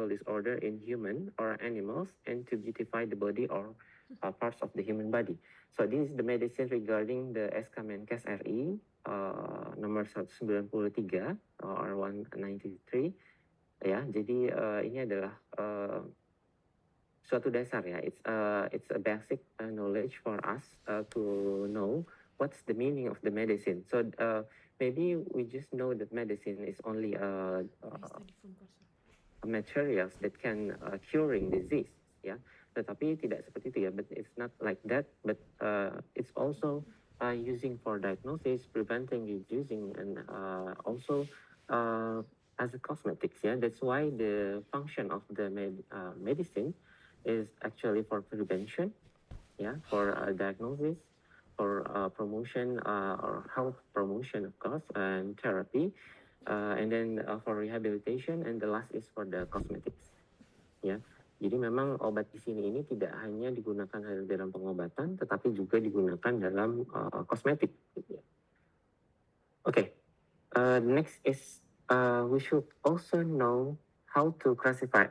disorder in human or animals and to beautify the body or parts of the human body. So this is the medicine regarding the SK Menkes RI nomor 193 or 193 ya. Jadi ini adalah suatu dasar ya. It's a basic knowledge for us to know what's the meaning of the medicine. So maybe we just know that medicine is only materials that can curing disease ya. Tetapi tidak seperti itu ya. But it's not like that. But it's also using for diagnosis, preventing, reducing, and also as a cosmetics ya. That's why the function of the medicine is actually for prevention, yeah, for diagnosis, for promotion or health promotion, of course, and therapy, and then for rehabilitation, and the last is for the cosmetics, ya. Jadi memang obat di sini ini tidak hanya digunakan dalam pengobatan, tetapi juga digunakan dalam kosmetik. Okay, next is we should also know how to classify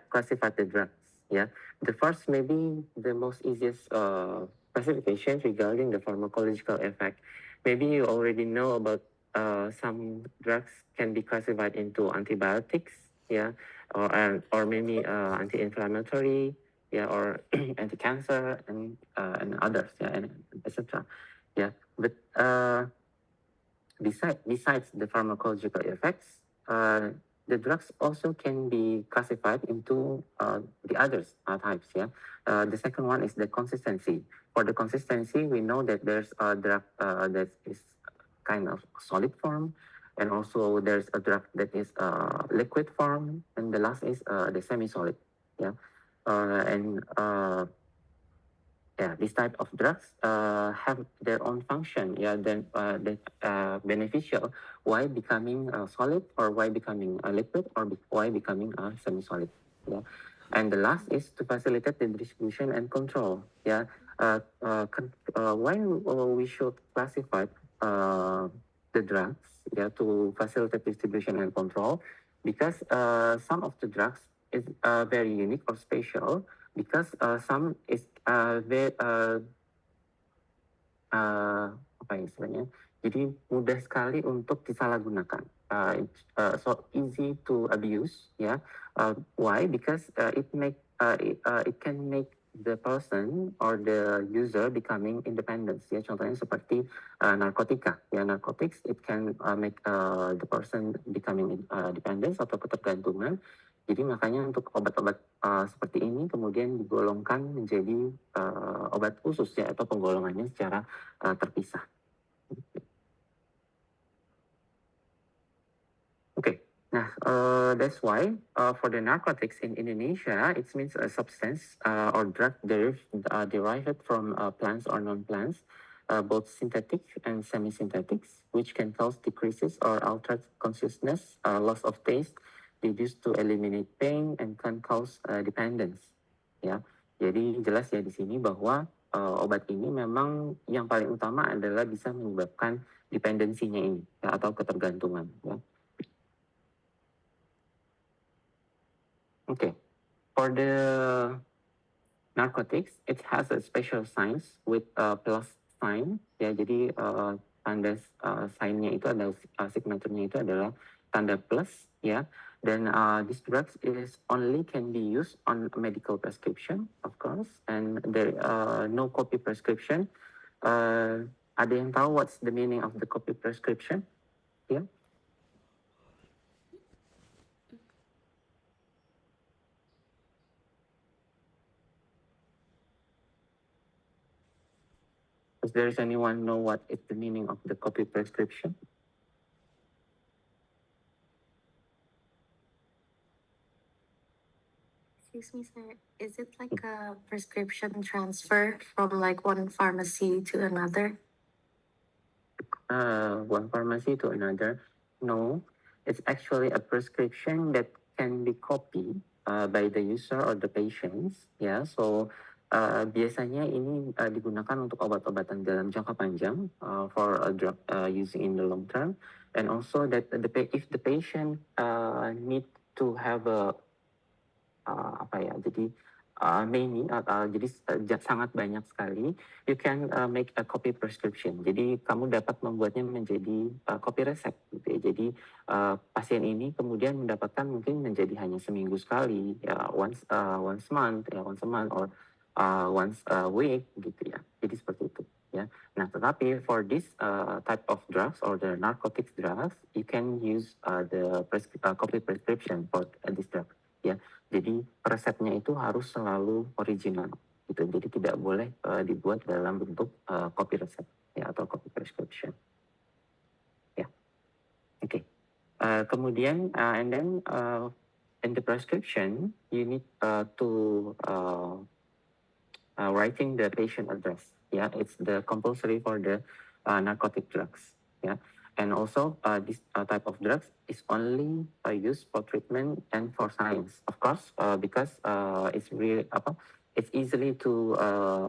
the drugs. Yeah, the first maybe the most easiest classification regarding the pharmacological effect. Maybe you already know about some drugs can be classified into antibiotics, yeah, or maybe anti-inflammatory, yeah, or anti-cancer and others, yeah, and etc. Yeah, but besides the pharmacological effects, the drugs also can be classified into the other types. Yeah, the second one is the consistency. For the consistency, we know that there's a drug that is kind of solid form, and also there's a drug that is liquid form, and the last is the semi-solid. Yeah, and yeah, this type of drugs have their own function. Yeah, then beneficial. Why becoming solid, or why becoming a liquid, or why becoming a semi-solid. Yeah, and the last is to facilitate the distribution and control. Yeah, why we should classify the drugs? Yeah, to facilitate distribution and control, because some of the drugs is very unique or special, because some is very apa ya istilahnya? Jadi mudah sekali untuk disalahgunakan. So easy to abuse, ya. Yeah. Why? Because it can make the person or the user becoming independent. Ya, contohnya seperti narkotika. Ya, narcotics it can make the person becoming dependent atau ketergantungan. Jadi makanya untuk obat-obat seperti ini kemudian digolongkan menjadi obat khusus ya, atau penggolongannya secara terpisah. Okay, nah that's why for the narcotics in Indonesia, it means a substance or drug derived from plants or non-plants, both synthetic and semi-synthetics, which can cause decreases or altered consciousness, loss of taste, used to eliminate pain, and can cause dependence. Ya, jadi jelas ya di sini bahwa obat ini memang yang paling utama adalah bisa menyebabkan dependensinya ini, ya, atau ketergantungan. Ya. Okay, for the narcotics, it has a special signs with a plus sign. Ya, jadi tanda sign-nya itu adalah signature-nya itu adalah tanda plus, ya. Then this drugs is only can be used on medical prescription, of course, and there no copy prescription. Ada yang tahu what's the meaning of the copy prescription? Yeah. Does there is anyone know what is the meaning of the copy prescription? Excuse me, sir. Is it like a prescription transfer from like one pharmacy to another? One pharmacy to another? No, it's actually a prescription that can be copied by the user or the patients. Yeah, so biasanya ini digunakan untuk obat-obatan dalam jangka panjang for a drug using in the long term, and also that if the patient need to have a apa ya, jadi many, jadi sangat banyak sekali. You can make a copy prescription. Jadi kamu dapat membuatnya menjadi copy resep gitu ya. Jadi pasien ini kemudian mendapatkan mungkin menjadi hanya seminggu sekali, ya once month, ya once a month or once a week gitu ya. Jadi seperti itu ya. Nah, tetapi for this type of drugs or the narcotics drugs, you can use copy prescription for this drug ya. Jadi resepnya itu harus selalu original gitu. Jadi tidak boleh dibuat dalam bentuk copy resep ya atau copy prescription. Ya, oke. Kemudian and then in the prescription you need to writing the patient address. Yeah, it's the compulsory for the narcotic drugs. Yeah, and also this type of drugs is only used for treatment and for science, of course, because it's really it's easily to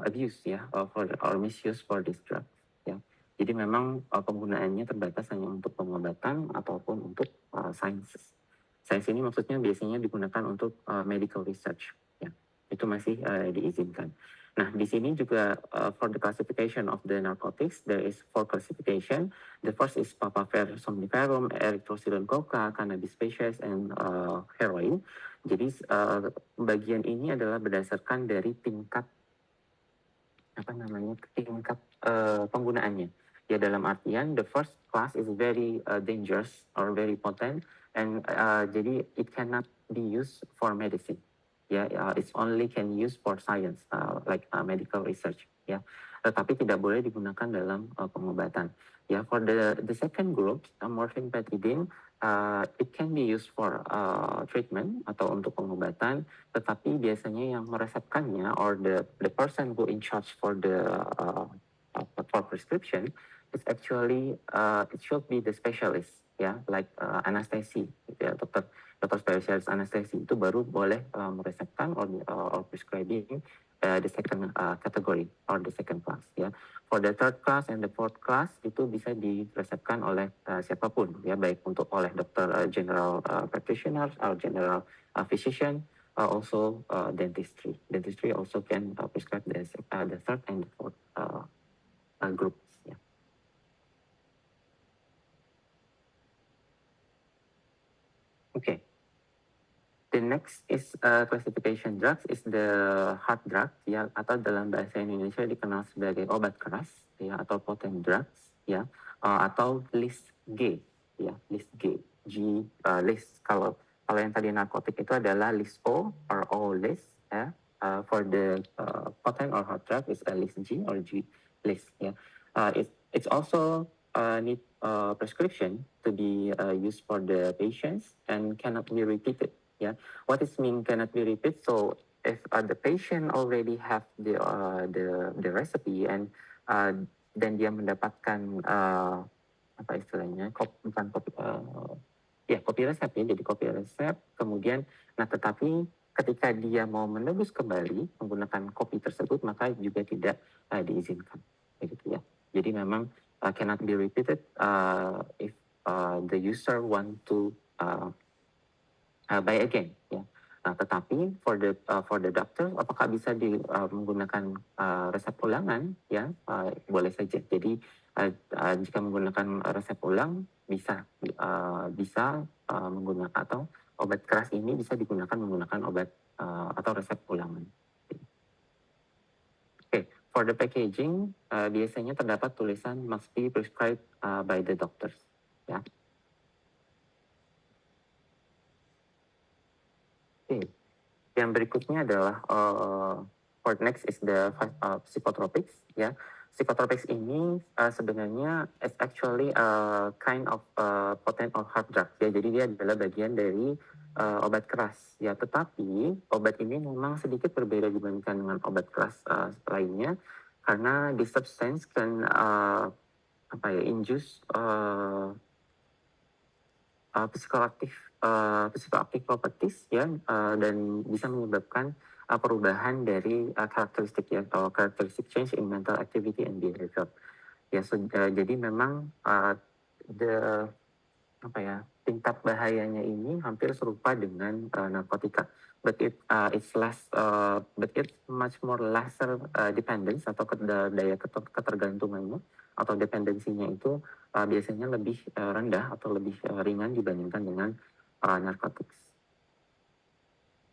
abuse ya, or misuse for this drug. Ya, jadi memang penggunaannya terbatas hanya untuk pengobatan ataupun untuk sciences. Sains ini maksudnya biasanya digunakan untuk medical research. Ya, itu masih diizinkan. Nah, di sini juga for the classification of the narcotics, there is four classification. The first is papaver somniferum, erythroxylin coca, cannabis species, and heroin. Jadi bagian ini adalah berdasarkan dari tingkat tingkat penggunaannya. Ya, dalam artian the first class is very dangerous or very potent, and jadi it cannot be used for medicine. It's only can use for science, like medical research. Ya, tetapi tidak boleh digunakan dalam pengobatan. Ya, for the second group, morphinephrine, it can be used for treatment atau untuk pengobatan, tetapi biasanya yang meresepkannya or the person who in charge for the for prescription is actually it should be the specialist, ya, like anestesi, gitu ya, dokter spesialis anestesi itu baru boleh meresepkan or prescribing the second category or the second class ya. For the third class and the fourth class itu bisa diresepkan oleh siapapun ya, baik untuk oleh dokter general practitioner or general physician, also dentistry. Dentistry also can prescribe the third and the fourth groups. Ya. Okay. The next is classification drugs is the hard drugs ya, atau dalam bahasa Indonesia dikenal sebagai obat keras ya, atau potent drugs ya, atau list G ya, list G. List kalau yang tadi narkotik itu adalah list O or O list ya. For the potent or hard drug is a list G or G list ya. It's also need prescription to be used for the patients and cannot be repeated. Yeah, what is mean cannot be repeated? So if the patient already have the recipe and then dia mendapatkan apa istilahnya kopi resep ya, jadi kopi resep kemudian tetapi ketika dia mau menebus kembali menggunakan kopi tersebut maka juga tidak diizinkan begitu ya. Jadi memang cannot be repeated if the user want to buy again ya. Tetapi for the doctor apakah bisa menggunakan resep ulangan ya, boleh saja. Jadi jika menggunakan resep ulang bisa menggunakan atau obat keras ini bisa digunakan menggunakan obat atau resep ulangan. Okay. For the packaging biasanya terdapat tulisan must be prescribed by the doctors ya. Okay. Yang berikutnya adalah for next is the psychotropics ya. Psychotropics ini sebenarnya is actually a kind of potent or hard drug ya. Jadi dia adalah bagian dari obat keras ya. Tetapi obat ini memang sedikit berbeda dibandingkan dengan obat keras lainnya karena the substance can induce psikoaktif properties ya, dan bisa menyebabkan perubahan dari karakteristik ya, atau karakteristik change in mental activity and behavior ya. Jadi memang tingkat bahayanya ini hampir serupa dengan narkotika. but it's much more lesser dependence atau daya ketergantungannya atau dependensinya itu biasanya lebih rendah atau lebih ringan dibandingkan dengan narcotics.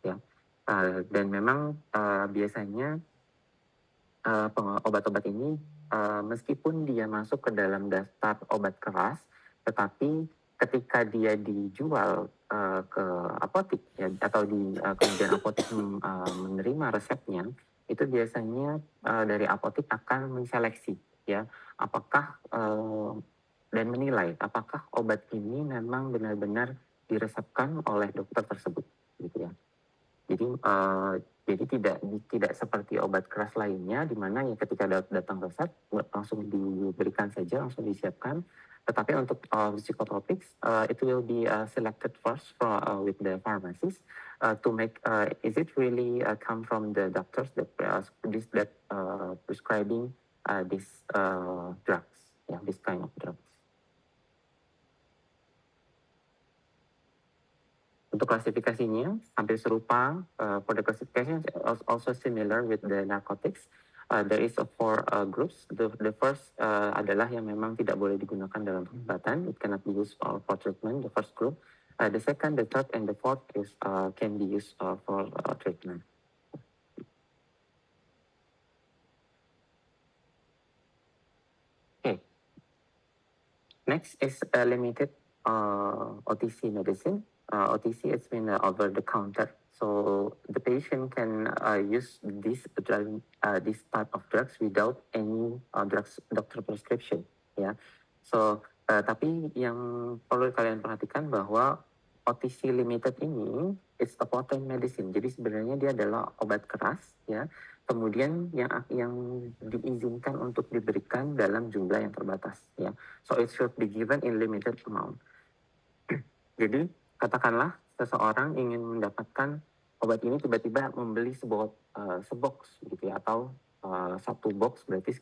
Ya, dan memang biasanya obat-obat ini meskipun dia masuk ke dalam daftar obat keras, tetapi ketika dia dijual ke apotik ya, atau kemudian apotik menerima resepnya, itu biasanya dari apotik akan menseleksi ya apakah dan menilai apakah obat ini memang benar-benar diresepkan oleh dokter tersebut gitu ya. Jadi tidak seperti obat keras lainnya di mana ya ketika datang resep langsung diberikan saja, langsung disiapkan. Tetapi untuk psychotropics, it will be selected first with the pharmacist to make is it really come from the doctors that prescribing this drugs, yeah, this kind of drugs. Untuk klasifikasinya hampir serupa. For the classification also similar with the narcotics. There is four groups. The first adalah yang memang tidak boleh digunakan dalam pengobatan. It cannot be used for treatment. The first group. The second, the third, and the fourth is can be used for treatment. Okay. Next is limited OTC medicine. OTC is mean over the counter. So the patient can use this type of drugs without any doctor prescription. Ya. So tapi yang perlu kalian perhatikan bahwa OTC limited ini it's a potent medicine. Jadi sebenarnya dia adalah obat keras ya. Kemudian yang diizinkan untuk diberikan dalam jumlah yang terbatas ya. So it should be given in limited amount. Jadi katakanlah seseorang ingin mendapatkan obat ini tiba-tiba membeli sebox gitu ya, atau satu box berarti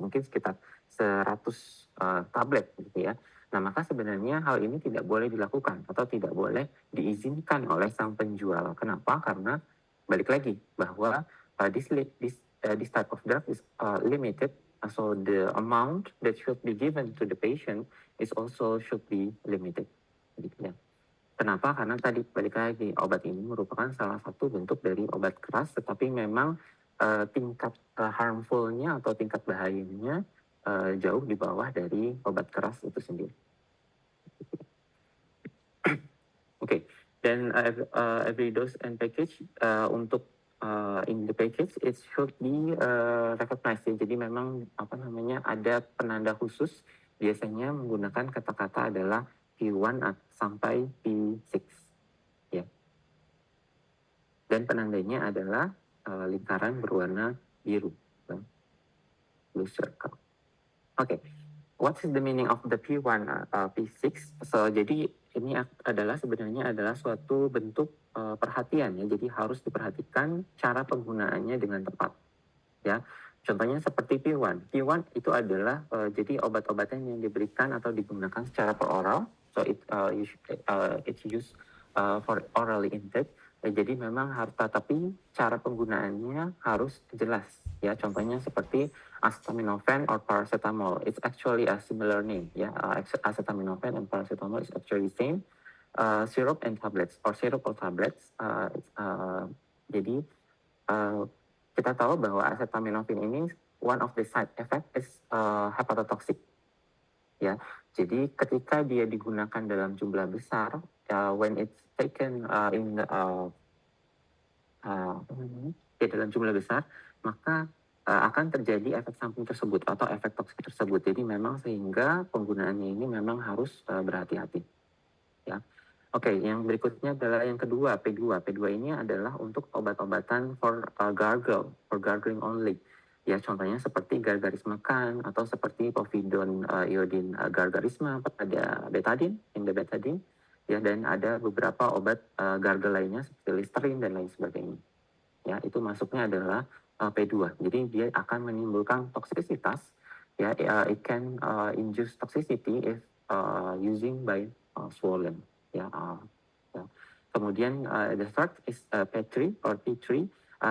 mungkin sekitar 100 tablet gitu ya. Nah, maka sebenarnya hal ini tidak boleh dilakukan atau tidak boleh diizinkan oleh sang penjual. Kenapa? Karena balik lagi bahwa this type of drug is limited, so the amount that should be given to the patient is also should be limited. Gitu ya. Kenapa? Karena tadi balik lagi obat ini merupakan salah satu bentuk dari obat keras, tetapi memang tingkat harmfulnya atau tingkat bahayanya jauh di bawah dari obat keras itu sendiri. Oke, dan every dose and package untuk in the package it should be recognized. Jadi memang ada penanda khusus, biasanya menggunakan kata-kata adalah P1 sampai P6 ya. Dan penandanya adalah lingkaran berwarna biru, blue circle. Oke. What is the meaning of the P1 P6? So jadi ini sebenarnya adalah suatu bentuk perhatian ya. Jadi harus diperhatikan cara penggunaannya dengan tepat ya. Contohnya seperti P1. P1 itu adalah jadi obat-obatan yang diberikan atau digunakan secara per oral. So it's used for orally intake. Jadi memang tapi cara penggunaannya harus jelas ya. Contohnya seperti acetaminophen or paracetamol. It's actually a similar name ya. Acetaminophen and paracetamol is actually same. Syrup and tablets or syrup or tablets. Jadi kita tahu bahwa acetaminophen ini one of the side effect is hepatotoxic ya. Jadi ketika dia digunakan dalam jumlah besar, when it's taken dalam jumlah besar, maka akan terjadi efek samping tersebut atau efek toksik tersebut. Jadi memang sehingga penggunaannya ini memang harus berhati-hati ya. Oke, yang berikutnya adalah yang kedua, P2. P2 ini adalah untuk obat-obatan for gargling only. Ya, contohnya seperti gargarisma kan atau seperti povidone iodine gargarisma pada betadine, indobetadine. Ya, dan ada beberapa obat gargle lainnya seperti Listerine dan lain sebagainya. Ya, itu masuknya adalah P2. Jadi dia akan menimbulkan toksisitas. Ya, it can induce toxicity if using by swollen. Ya, Kemudian the third is P3 or P3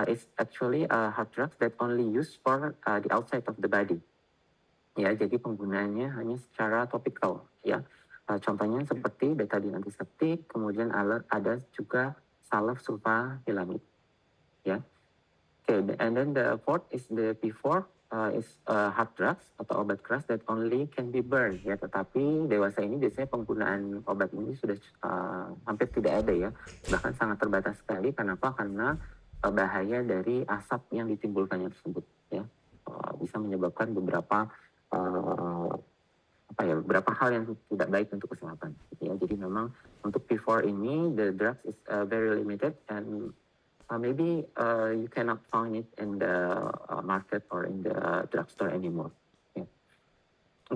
is actually hard drugs that only used for the outside of the body. Ya, jadi penggunaannya hanya secara topikal. Ya, contohnya seperti betadine antiseptik, kemudian ada juga salaf sulfahilamid. Ya, okay, and then the fourth is the P4 is hard drugs atau obat keras that only can be burned. Ya, tetapi dewasa ini biasanya penggunaan obat ini sudah hampir tidak ada ya, bahkan sangat terbatas sekali. Kenapa? Karena bahaya dari asap yang ditimbulkannya tersebut. Ya, bisa menyebabkan beberapa beberapa hal yang tidak baik untuk kesehatan. Ya, jadi memang untuk P4 ini the drugs is very limited and maybe you cannot find it in the market or in the drugstore anymore. Yeah.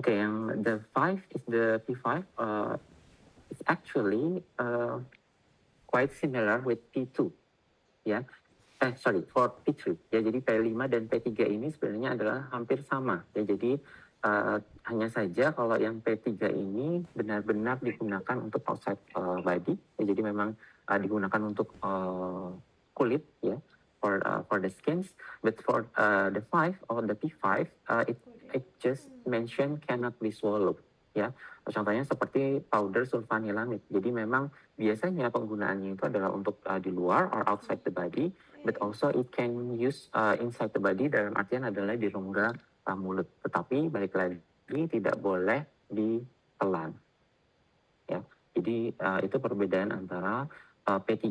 Okay, and the five is the P5. It's actually quite similar with P2. Ya. For P3. Ya, jadi P5 dan P3 ini sebenarnya adalah hampir sama. Ya, jadi hanya saja kalau yang P3 ini benar-benar digunakan untuk outside body. Ya, jadi memang digunakan untuk kulit ya, for the skins. But for the 5 or the P5, it just mentioned cannot be swallowed. Ya, contohnya seperti powder sulfanilamid. Jadi memang biasanya penggunaannya itu adalah untuk di luar or outside the body, but also it can use inside the body, dalam artian adalah di rongga mulut. Tetapi balik lagi tidak boleh ditelan. Ya, jadi itu perbedaan antara P3,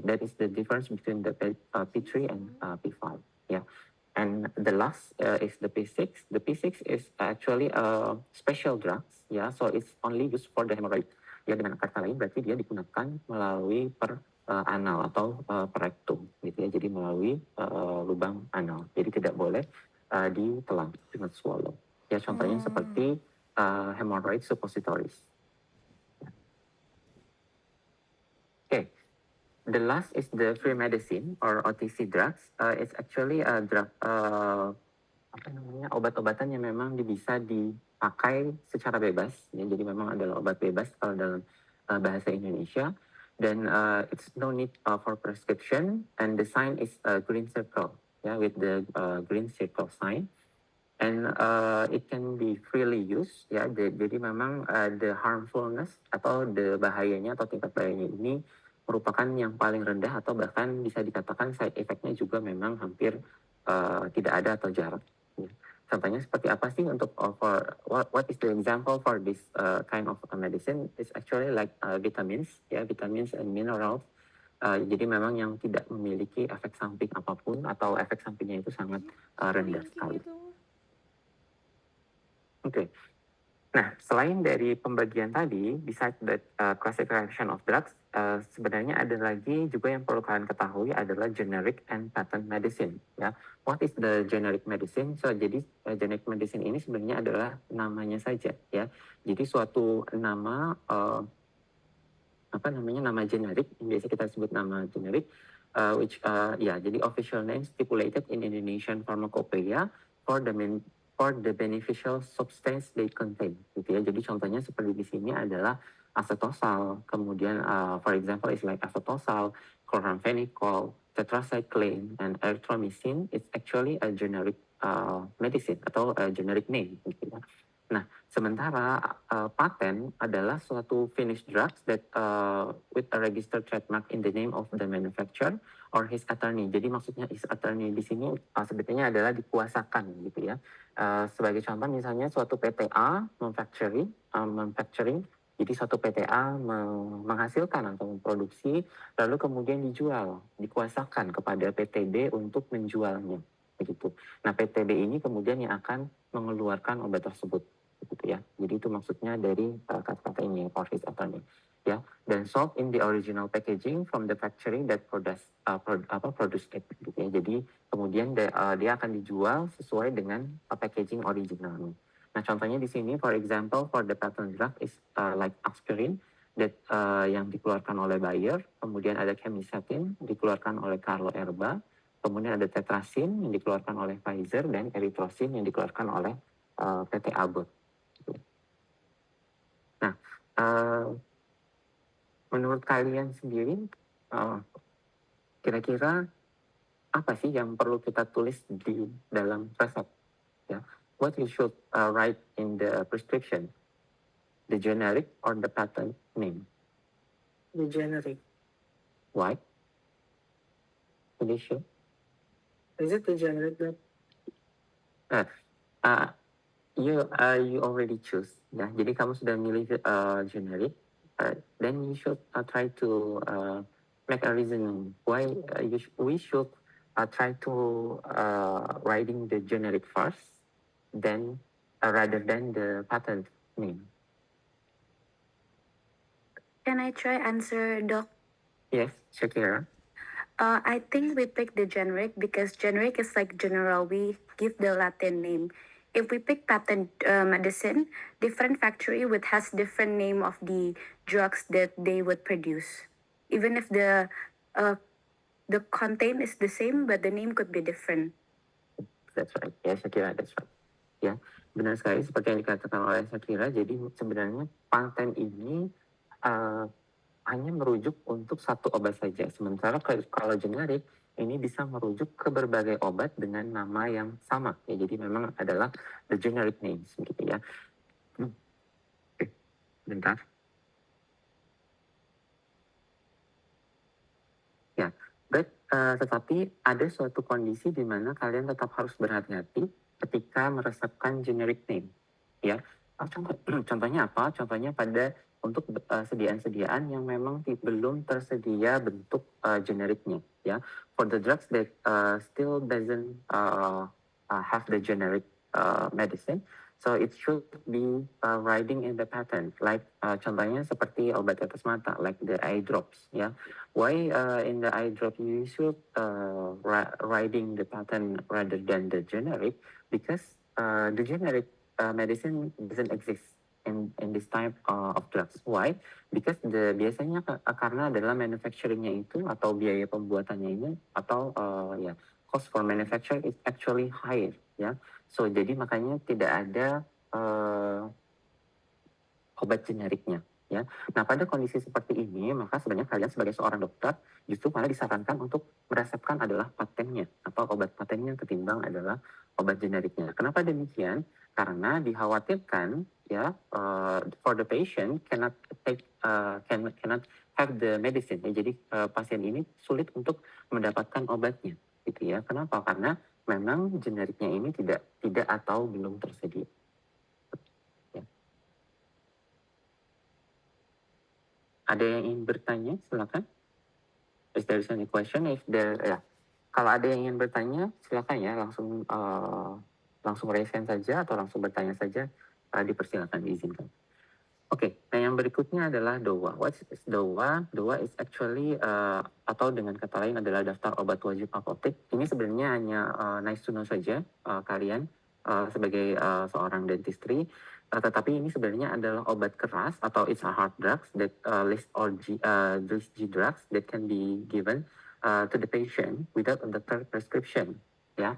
that is the difference between the P3 and P5. Ya. And the last is the P6. The P6 is actually a special drugs, ya, so it's only used for the hemorrhoid. Ya, dengan kata lain berarti dia digunakan melalui anal atau rectum, gitu ya. Jadi melalui lubang anal. Jadi tidak boleh ditelan, dengan swallow. Ya, contohnya seperti hemorrhoid suppositories. Okay. The last is the free medicine or OTC drugs. It's actually a drug, obat-obatan yang memang bisa dipakai secara bebas. Ya, jadi memang adalah obat bebas kalau dalam bahasa Indonesia. Dan it's no need for prescription. And the sign is a green circle, ya, with the green circle sign. And it can be freely used. Ya, jadi memang the harmfulness atau the bahayanya atau tingkat bahayanya ini merupakan yang paling rendah atau bahkan bisa dikatakan side effect-nya juga memang hampir tidak ada atau jarang. Ya. Contohnya seperti apa sih untuk what is the example for this kind of medicine? It's actually like vitamins, ya, vitamins and minerals. Jadi memang yang tidak memiliki efek samping apapun atau efek sampingnya itu sangat rendah sekali. Oke. Nah, selain dari pembagian tadi, besides the classification of drugs, sebenarnya ada lagi juga yang perlu kalian ketahui adalah generic and patent medicine. Ya, what is the generic medicine? So, jadi generic medicine ini sebenarnya adalah namanya saja, ya. Jadi suatu nama nama generik, yang biasa kita sebut nama generik, jadi official name stipulated in Indonesian Pharmacopoeia for the beneficial substance they contain, gitu ya. Jadi contohnya seperti di sini adalah acetosal, kemudian for example is like acetosal, chloramphenicol, tetracycline, and erythromycin. It's actually a generic medicine atau a generic name, gitu ya. Nah, sementara patent adalah suatu finished drugs that with a registered trademark in the name of the manufacturer or his attorney. Jadi maksudnya his attorney di sini sebetulnya adalah dikuasakan, gitu ya. Sebagai contoh misalnya suatu PTA manufacturing, jadi suatu PTA menghasilkan atau memproduksi, lalu kemudian dijual, dikuasakan kepada PTB untuk menjualnya, begitu. Nah, PTB ini kemudian yang akan mengeluarkan obat tersebut, gitu ya. Jadi itu maksudnya dari kata-kata ini, for his attorney, ya. Dan sold in the original packaging from the factory that produce it, gitu ya. Jadi kemudian dia akan dijual sesuai dengan packaging originalnya. Nah, contohnya di sini, for example, for the patent drug is like aspirin that yang dikeluarkan oleh Bayer, kemudian ada chemisatin dikeluarkan oleh Carlo Erba, kemudian ada tetrasin yang dikeluarkan oleh Pfizer dan erythrocin yang dikeluarkan oleh PT Abbott. Nah, menurut kalian sendiri, kira-kira apa sih yang perlu kita tulis di dalam resep? Ya, what you should write in the prescription, the generic or the patent name? The generic. Why? Felicia? Is it the generic that? You already choose. Ya, jadi kamu sudah milih generic. Then you should try to make a reason why we should try to writing the generic first, then rather than the patent name. Can I try answer, Doc? Yes, Shakira. I think we pick the generic because generic is like general. We give the Latin name. If we pick patent medicine, different factory would has different name of the drugs that they would produce. Even if the content is the same, but the name could be different. That's right. Ya, Shakira, that's right. Ya, benar sekali seperti yang dikatakan oleh Shakira. Jadi sebenarnya patent ini hanya merujuk untuk satu obat saja. Sementara kalau generik ini bisa merujuk ke berbagai obat dengan nama yang sama. Ya, jadi memang adalah the generic names, gitu ya. Oke, bentar. Ya, tetapi ada suatu kondisi di mana kalian tetap harus berhati-hati ketika meresepkan generic name. Ya, contohnya apa? Contohnya pada untuk sediaan-sediaan yang memang belum tersedia bentuk generiknya. Ya, for the drugs that still doesn't have the generic medicine, so it should be writing in the patent. Like contohnya seperti obat tetes mata, like the eye drops. Ya, why in the eye drop you should writing the patent rather than the generic? Because the generic medicine doesn't exist in this type of drugs. Why? Because biasanya karena adalah manufacturingnya itu atau biaya pembuatannya ini atau ya cost for manufacture is actually higher, ya. So jadi makanya tidak ada obat generiknya, ya. Nah, pada kondisi seperti ini maka sebenarnya kalian sebagai seorang dokter justru malah disarankan untuk meresepkan adalah patennya atau obat patennya ketimbang adalah obat generiknya. Kenapa demikian? Karena dikhawatirkan ya for the patient cannot have the medicine. Ya, jadi pasien ini sulit untuk mendapatkan obatnya, gitu ya. Kenapa? Karena memang generiknya ini tidak atau belum tersedia. Ya. Ada yang ingin bertanya? Silakan. If there is any question, kalau ada yang ingin bertanya, silakan ya langsung raise hand saja atau langsung bertanya saja, dipersilakan, diizinkan. Oke, nah yang berikutnya adalah DOA. What is DOA? DOA is actually atau dengan kata lain adalah daftar obat wajib apotek. Ini sebenarnya hanya nice to know saja kalian sebagai seorang dentistry. Tetapi ini sebenarnya adalah obat keras atau it's a hard drugs that list G drugs that can be given to the patient without a doctor prescription. Ya.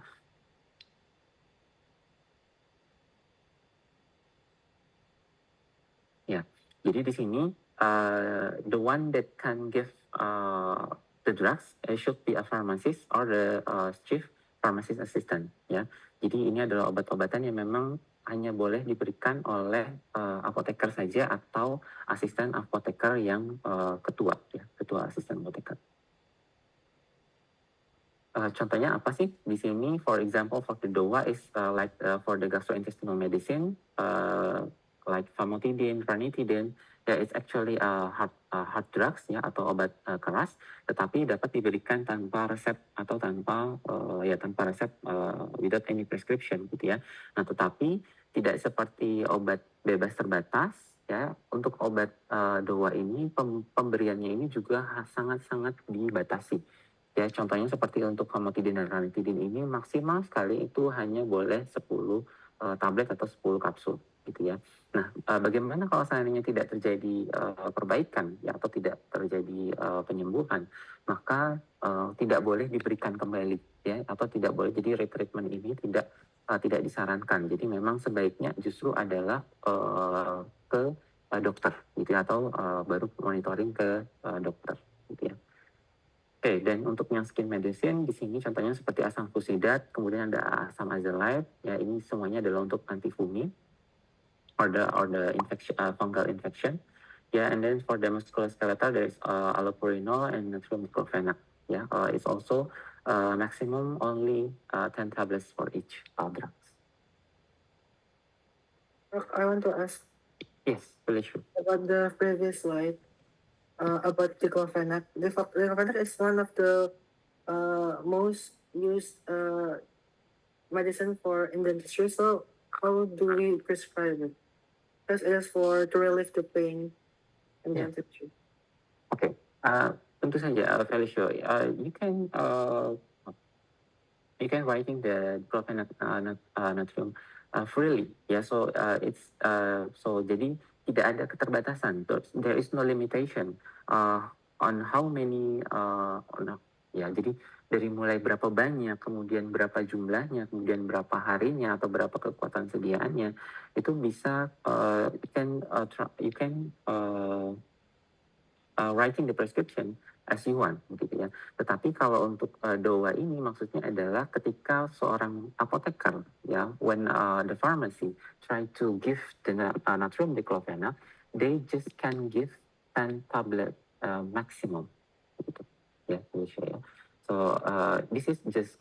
Ya, jadi di sini the one that can give the drugs should be a pharmacist or the chief pharmacist assistant. Ya, jadi ini adalah obat-obatan yang memang hanya boleh diberikan oleh apoteker saja atau asisten apoteker yang ketua, ya, ketua asisten apoteker. Contohnya apa sih di sini? For example, for the DOA is like for the gastrointestinal medicine, like famotidine, ranitidine, it's actually hard drugs ya atau obat keras, tetapi dapat diberikan tanpa resep atau tanpa resep without any prescription, gitu ya. Nah, tetapi tidak seperti obat bebas terbatas ya. Untuk obat DOA ini pemberiannya ini juga sangat-sangat dibatasi. Ya, contohnya seperti untuk famotidine dan ranitidine ini maksimal sekali itu hanya boleh 10 tablet atau 10 kapsul, gitu ya. Nah, bagaimana kalau seandainya tidak terjadi perbaikan ya atau tidak terjadi penyembuhan, maka tidak boleh diberikan kembali ya atau tidak boleh, jadi retreatment ini tidak disarankan. Jadi memang sebaiknya justru adalah ke dokter, gitu. gitu ya, atau baru monitoring ke dokter gitu ya. Oke, dan untuk yang skin medicine di sini contohnya seperti asam fusidat, kemudian ada asam azelaic, ya ini semuanya adalah untuk anti fungi or the infection, fungal infection. Yeah, and then for the musculoskeletal there is allopurinol and natrium diclofenac. Yeah, it's also maximum only 10 tablets for each drugs. I want to ask Yes, really sure. about the previous slide, about diclofenac. Diclofenac is one of the most used medicine for in dentistry. So how do we prescribe it? Because it is to relieve the pain in Yeah. dentistry. Okay, tentu saja, Felicio, you can writing the diclofenac natrium freely, ya. So it's so jadi tidak ada keterbatasan. There is no limitation on how many ya. Jadi dari mulai berapa banyak, kemudian berapa jumlahnya, kemudian berapa harinya atau berapa kekuatan sediaannya, itu bisa you can writing the prescription as you want, gitu ya. Tetapi kalau untuk DOA ini maksudnya adalah ketika seorang apoteker, ya, when the pharmacy try to give the natrium diclofenac, they just can give 10 tablet maximum, gitu ya, Felicia, ya. So this is just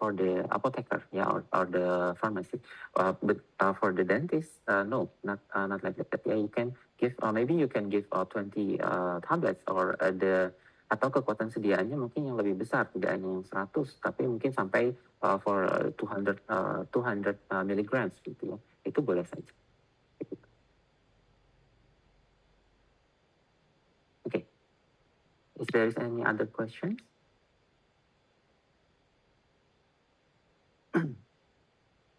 for the apoteker, ya, or the pharmacy. But for the dentist, no, not like that. Yeah, you can give, maybe you can give 20 tablets or atau kekuatan sediaannya mungkin yang lebih besar, tidak hanya yang 100, tapi mungkin sampai for 200 milligrams gitu ya. Itu boleh saja. Okay. Is there any other questions?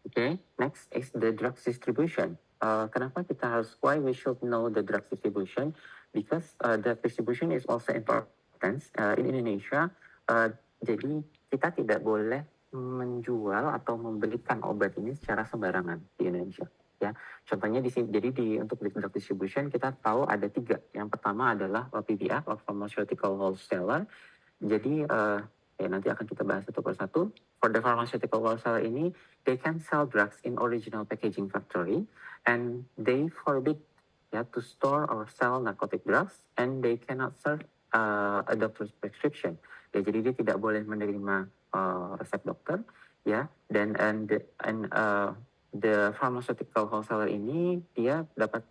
Okay, next is the drugs distribution. Kenapa kita harus, why we should know the drugs distribution? Because the distribution is also important in Indonesia. Jadi kita tidak boleh menjual atau membelikan obat ini secara sembarangan di Indonesia. Ya, contohnya di sini. Jadi untuk drug distribution kita tahu ada 3. Yang pertama adalah PBF, or pharmaceutical wholesaler. Jadi ya nanti akan kita bahas satu persatu. For the pharmaceutical wholesaler ini, they can sell drugs in original packaging factory, and they forbid to store or sell narcotic drugs, and they cannot serve a doctor's prescription. Ya, jadi dia tidak boleh menerima resep dokter, ya. Dan the pharmaceutical wholesaler ini dia dapat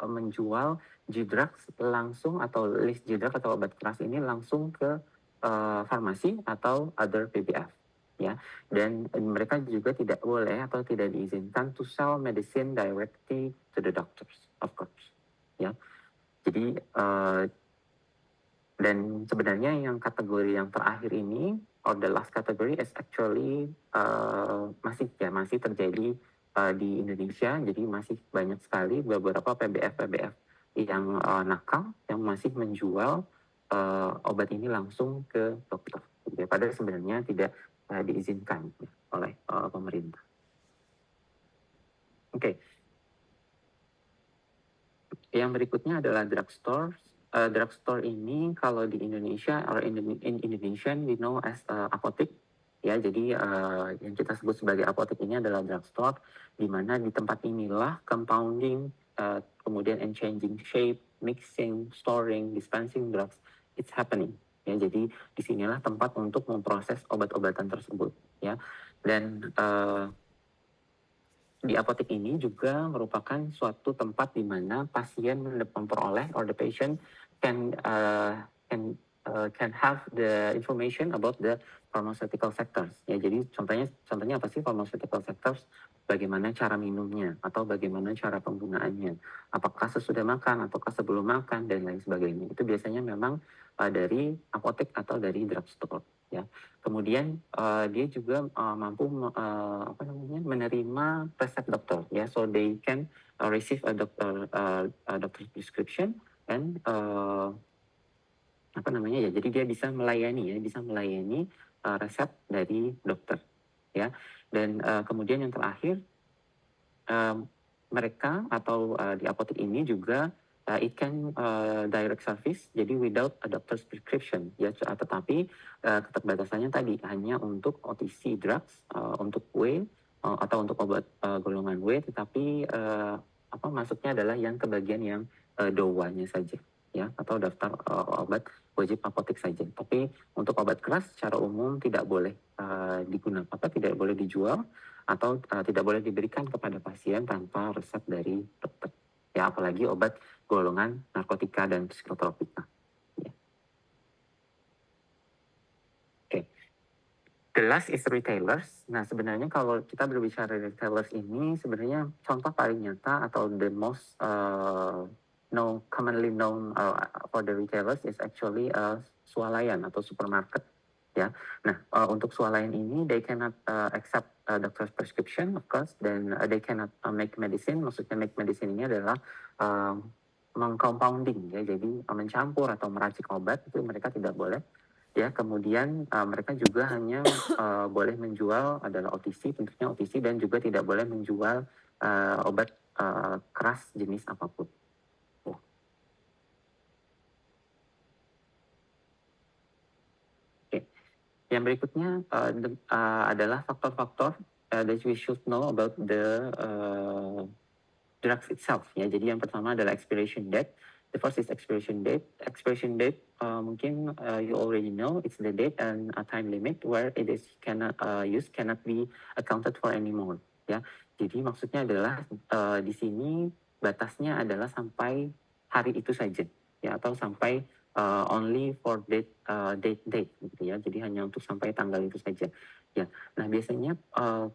menjual G-drugs langsung, atau list G-drug atau obat keras ini langsung ke farmasi atau other PBF, ya. Dan mereka juga tidak boleh atau tidak diizinkan to sell medicine directly to the doctors, of course, ya. Jadi dan sebenarnya yang kategori yang terakhir ini, or the last category, is actually masih terjadi di Indonesia. Jadi masih banyak sekali beberapa PBF yang nakal yang masih menjual obat ini langsung ke dokter, padahal sebenarnya tidak diizinkan oleh pemerintah. Oke. Yang berikutnya adalah drugstore. Drugstore ini kalau di Indonesia, or in Indonesian we know as apotek, ya. Jadi yang kita sebut sebagai apotek ini adalah drugstore, di mana di tempat inilah compounding, kemudian and changing shape, mixing, storing, dispensing drugs, it's happening. Ya, jadi disinilah tempat untuk memproses obat-obatan tersebut, ya. Dan di apotek ini juga merupakan suatu tempat di mana pasien memperoleh, or the patient can have the information about the pharmaceutical sectors. Ya, jadi contohnya apa sih pharmaceutical sectors? Bagaimana cara minumnya, atau bagaimana cara penggunaannya, apakah sesudah makan ataukah sebelum makan, dan lain sebagainya. Itu biasanya memang dari apotek atau dari drugstore, ya. Kemudian dia juga mampu menerima resep dokter, ya. So they can receive a doctor's prescription, and jadi dia bisa melayani resep dari dokter, ya. Dan kemudian yang terakhir, mereka atau di apotek ini juga It can direct service, jadi without a doctor's prescription, ya. Tetapi keterbatasannya tadi hanya untuk OTC drugs, untuk W atau untuk obat golongan W, tetapi masuknya adalah yang ke bagian yang DOWA-nya saja, ya, atau daftar obat wajib apotek saja. Tapi untuk obat keras secara umum tidak boleh digunakan, tidak boleh dijual atau tidak boleh diberikan kepada pasien tanpa resep dari dokter. Ya, apalagi obat golongan narkotika dan psikotropika. Ya. Oke. The last is retailers. Nah, sebenarnya kalau kita berbicara retailers ini, sebenarnya contoh paling nyata atau the most commonly known for the retailers is actually swalayan atau supermarket. Ya, nah untuk swalayan ini they cannot accept doctor's prescription of course, dan they cannot make medicine. Maksudnya make medicine ini adalah mengcompounding, ya, jadi mencampur atau meracik obat itu mereka tidak boleh. Ya, kemudian mereka juga hanya boleh menjual adalah OTC, tentunya OTC, dan juga tidak boleh menjual obat keras jenis apapun. Yang berikutnya adalah faktor-faktor that we should know about the drugs itself. Ya, jadi yang pertama adalah expiration date. The first is expiration date. Expiration date mungkin you already know it's the date and a time limit where it is cannot be accounted for anymore. Ya, jadi maksudnya adalah di sini batasnya adalah sampai hari itu saja, ya, atau sampai only for date gitu ya. Jadi hanya untuk sampai tanggal itu saja. Ya. Nah, biasanya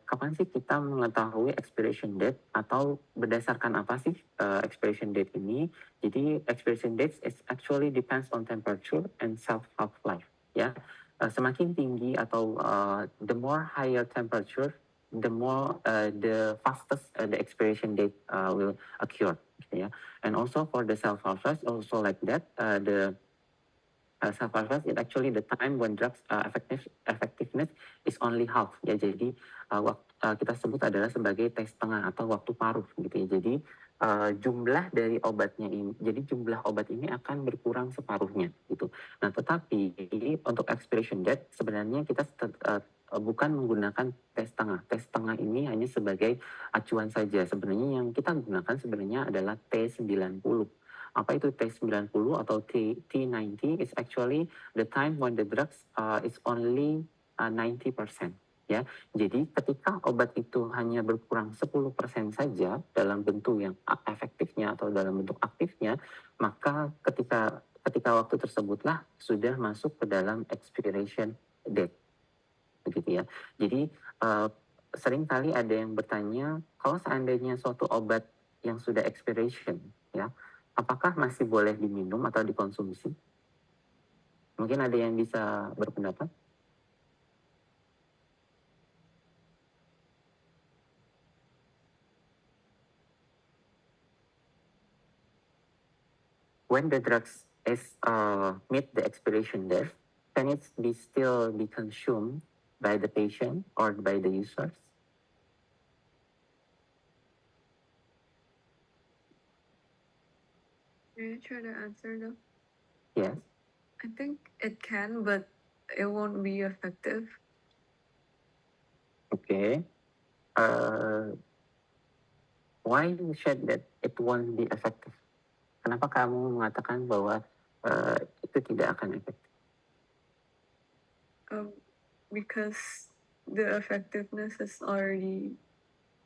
kapan sih kita mengetahui expiration date atau berdasarkan apa sih expiration date ini? Jadi expiration date is actually depends on temperature and self half-life, ya. Semakin tinggi atau the more higher temperature, the more the fastest the expiration date will occur, gitu ya. And also for the self half-life also like that, the self half-life is actually the time when drugs effectiveness is only half, ya. Jadi kita sebut adalah sebagai tes tengah atau waktu paruh, gitu ya. Jadi jumlah dari obatnya ini, jadi jumlah obat ini akan berkurang separuhnya, gitu. Nah, tetapi untuk expiration date sebenarnya kita bukan menggunakan tes tengah. Tes tengah ini hanya sebagai acuan saja. Sebenarnya yang kita gunakan sebenarnya adalah T90. Apa itu T90 atau T90 is actually the time when the drugs is only 90%. Ya, jadi ketika obat itu hanya berkurang 10% saja dalam bentuk yang efektifnya atau dalam bentuk aktifnya, maka ketika waktu tersebutlah sudah masuk ke dalam expiration date, begitu ya. Jadi sering kali ada yang bertanya, kalau seandainya suatu obat yang sudah expiration, ya, apakah masih boleh diminum atau dikonsumsi? Mungkin ada yang bisa berpendapat? When the drugs is meet the expiration date, can it be still be consumed by the patient or by the users? Can you try to answer though? Yes. I think it can, but it won't be effective. Okay. Why you said that it won't be effective? Kenapa kamu mengatakan bahwa itu tidak akan efektif? Because the effectiveness is already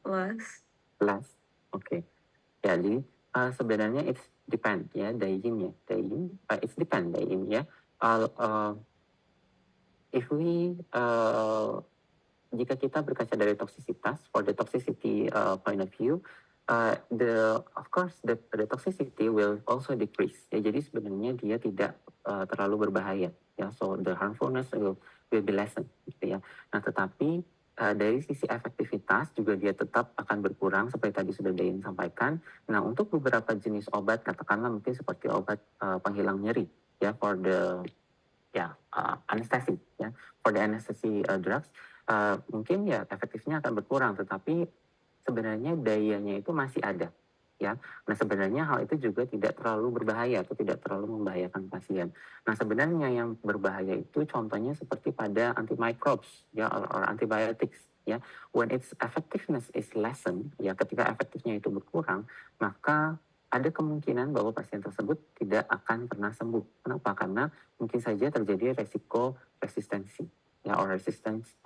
less. Less. Okay. Ya, jadi sebenarnya it's depend, ya, Dayin, it's depend Dayin, ya. If we jika kita berkaca dari toksisitas, for the toxicity point of view, of course the toxicity will also decrease, ya. Jadi sebenarnya dia tidak terlalu berbahaya, ya. So the harmfulness will be lessened, gitu ya. Nah, tetapi dari sisi efektivitas juga dia tetap akan berkurang seperti tadi sudah Dayin sampaikan. Nah, untuk beberapa jenis obat, katakanlah mungkin seperti obat penghilang nyeri, ya, for the anesthetic, ya, for the anesthetic drugs, mungkin ya efektifnya akan berkurang, tetapi sebenarnya dayanya itu masih ada, ya. Nah, sebenarnya hal itu juga tidak terlalu berbahaya atau tidak terlalu membahayakan pasien. Nah, sebenarnya yang berbahaya itu contohnya seperti pada antimicrobes ya, or antibiotics ya. When its effectiveness is lessened, ya ketika efektifnya itu berkurang, maka ada kemungkinan bahwa pasien tersebut tidak akan pernah sembuh. Kenapa? Karena mungkin saja terjadi resiko resistensi ya, or resistance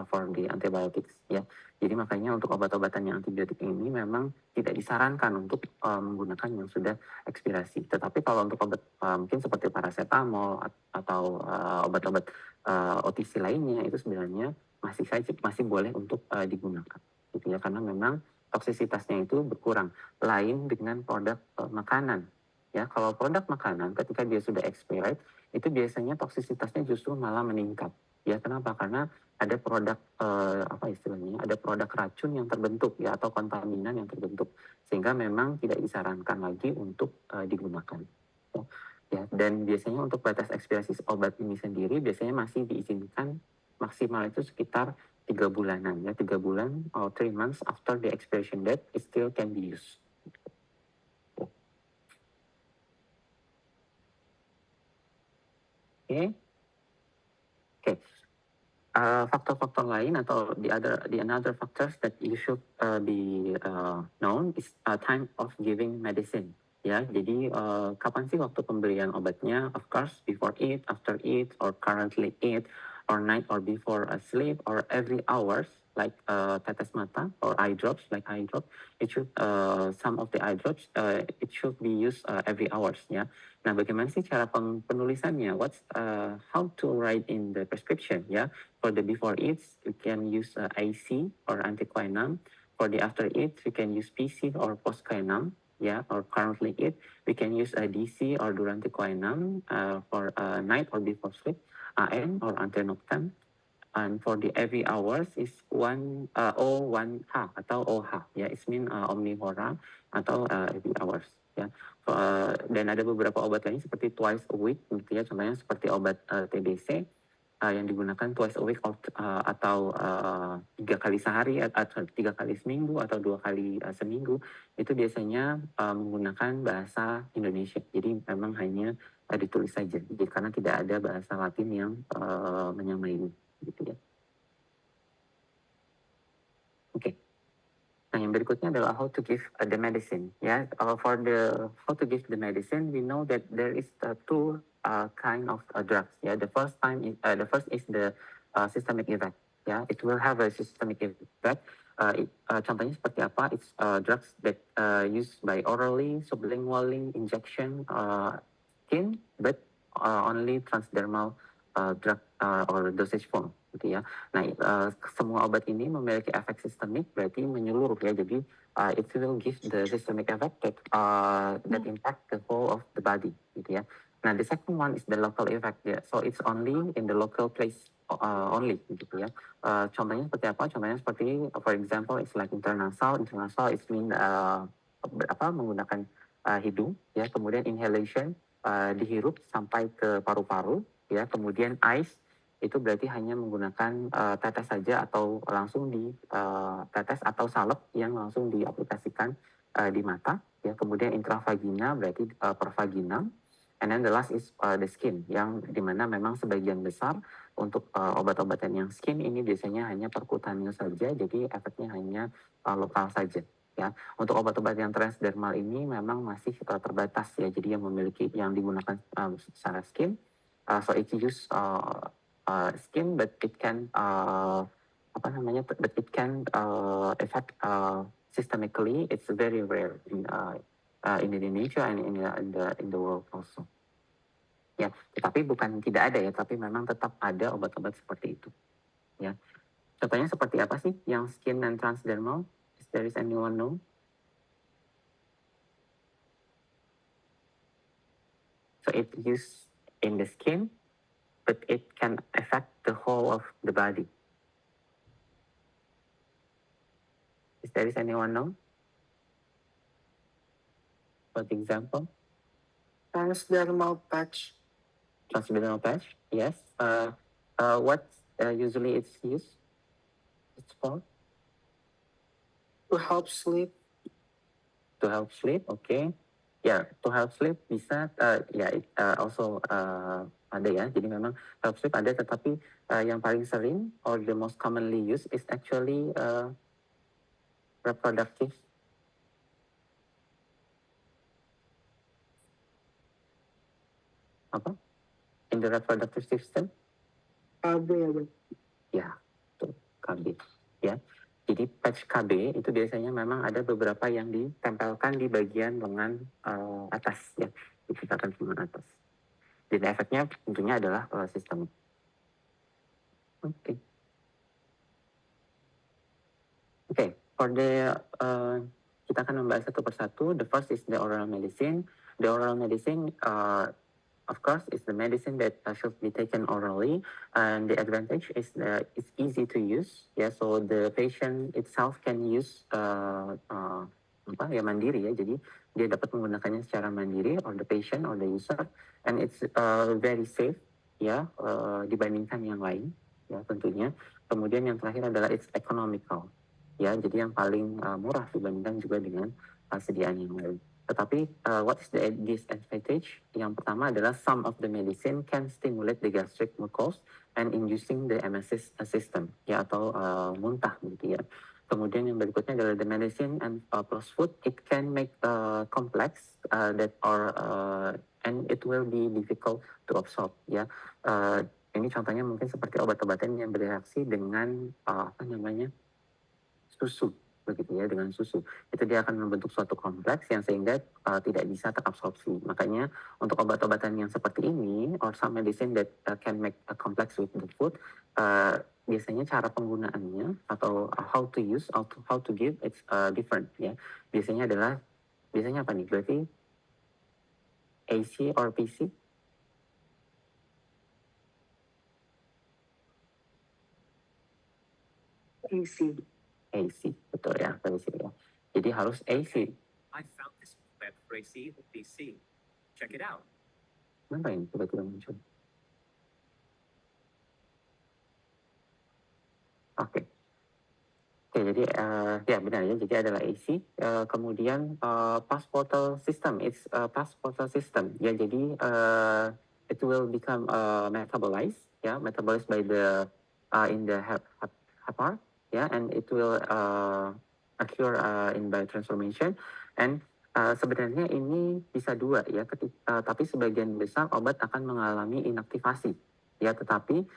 for the antibiotics ya. Jadi makanya untuk obat-obatan yang antibiotik ini memang tidak disarankan untuk menggunakan yang sudah ekspirasi. Tetapi kalau untuk obat mungkin seperti paracetamol atau obat-obat OTC lainnya itu sebenarnya masih boleh untuk digunakan gitu ya, karena memang toksisitasnya itu berkurang. Lain dengan produk makanan ya. Kalau produk makanan ketika dia sudah expired itu biasanya toksisitasnya justru malah meningkat ya. Kenapa? Karena ada produk apa istilahnya, ada produk racun yang terbentuk ya, atau kontaminan yang terbentuk, sehingga memang tidak disarankan lagi untuk digunakan ya. Dan biasanya untuk batas ekspirasi obat ini sendiri biasanya masih diizinkan maksimal itu sekitar 3 bulanan ya, 3 bulan or 3 months after the expiration date it still can be used. Oke. Oke. Faktor-faktor lain atau the another factors that you should be known is time of giving medicine ya. Jadi kapan sih waktu pemberian obatnya? Of course before eat, after eat, or currently eat, or night or before sleep, or every hours like tetes mata or eye drops like eye drop. It should some of the eye drops it should be used every hours ya. Nah, bagaimana sih cara penulisannya? How to write in the prescription ya? For the before eats, you can use AC or antiquinum. For the after eats, you can use PC or postquinum. Yeah, or currently eat, we can use a DC or durantiquinum for night or before sleep, AN or antenoctam. And for the every hours is O1H atau OH ya, it mean omnivora atau every hours ya. Dan ada beberapa obat lain seperti twice a week gitu ya, contohnya seperti obat TBC yang digunakan twice a week atau 3 kali sehari atau 3 kali seminggu atau 2 kali seminggu, itu biasanya menggunakan bahasa Indonesia. Jadi memang hanya ditulis saja, jadi karena tidak ada bahasa Latin yang menyamai gitu ya. Oke. Nah, yang berikutnya adalah how to give the medicine ya. For the how to give the medicine, we know that there is two kind of drugs ya. The first is the systemic effect ya. It will have a systemic effect. Contohnya seperti apa? It's drugs that used by orally, sublingually, injection, skin, but only transdermal drug or dosage form gitu ya. Nah, semua obat ini memiliki efek sistemik, berarti menyeluruh ya. Jadi it will give the systemic effect that impact the whole of the body gitu ya. Nah, the second one is the local effect ya. So it's only in the local place only gitu ya. Contohnya seperti apa? Contohnya seperti for example it's like intranasal. Intranasal it mean menggunakan hidung ya. Kemudian inhalation dihirup sampai ke paru-paru ya. Kemudian ice itu berarti hanya menggunakan tetes saja atau langsung di tetes atau salep yang langsung diaplikasikan di mata ya. Kemudian intravagina berarti per vaginam, and then the last is the skin, yang dimana memang sebagian besar untuk obat-obatan yang skin ini biasanya hanya percutaneous saja, jadi efeknya hanya lokal saja ya. Untuk obat-obat yang transdermal ini memang masih terbatas ya, jadi yang digunakan secara skin, so it use skin, but it can affect systemically. It's very rare in Indonesia and in the world also. Ya, tetapi bukan tidak ada ya, tapi memang tetap ada obat-obat seperti itu. Ya, contohnya seperti apa sih yang skin and transdermal? Is there anyone know? So it used in the skin, but it can affect the whole of the body. Is there anyone know? For example, Transdermal patch. transdermal patch. Yes. What usually it's used? It's for To help sleep. to help sleep, okay. Ya, to help sleep bisa, also ada ya. Jadi memang help sleep ada, tetapi yang paling sering or the most commonly used is actually reproductive. Apa? In the reproductive system? KB ya, Bang. Ya, tuh KB. Ya. Jadi patch KB itu biasanya memang ada beberapa yang ditempelkan di bagian lengan atas ya, di sekitar lengan atas. Dan efeknya tentunya adalah sistemik. Oke. Oke, for the kita akan membahas satu persatu. The first is the oral medicine. The oral medicine, of course, is the medicine that should be taken orally, and the advantage is that it's easy to use. Yeah, so the patient itself can use mandiri ya. Jadi dia dapat menggunakannya secara mandiri, or the patient or the user, and it's very safe ya, dibandingkan yang lain ya tentunya. Kemudian yang terakhir adalah it's economical. Ya, jadi yang paling murah dibandingkan juga dengan sediaan yang lain. Tetapi what is the disadvantage? Yang pertama adalah some of the medicine can stimulate the gastric mucus and inducing the emesis system ya, atau muntah gitu ya. Kemudian yang berikutnya adalah the medicine and plus food, it can make complex that or and it will be difficult to absorb ya. Ini contohnya mungkin seperti obat-obatan yang bereaksi dengan susu begitu ya, dengan susu itu dia akan membentuk suatu kompleks yang sehingga tidak bisa terabsorpsi. Makanya untuk obat-obatan yang seperti ini or some medicine that can make a complex with the food, biasanya cara penggunaannya atau how to use atau how to give it's different ya. Biasanya apa nih, berarti AC or PC? AC, betul ya, AC ya. Jadi harus AC. I found this web for AC or PC. Check it out. Kenapa ini tiba-tiba muncul? Oke. Oke, jadi ya benar ya. Jadi adalah AC. Kemudian pass portal system, it's pass portal system. Ya, jadi it will become metabolized, ya, metabolized by the in the HEPA, ya, and it will occur in biotransformation. And sebenarnya ini bisa dua ya, tapi sebagian besar obat akan mengalami inaktivasi ya, tetapi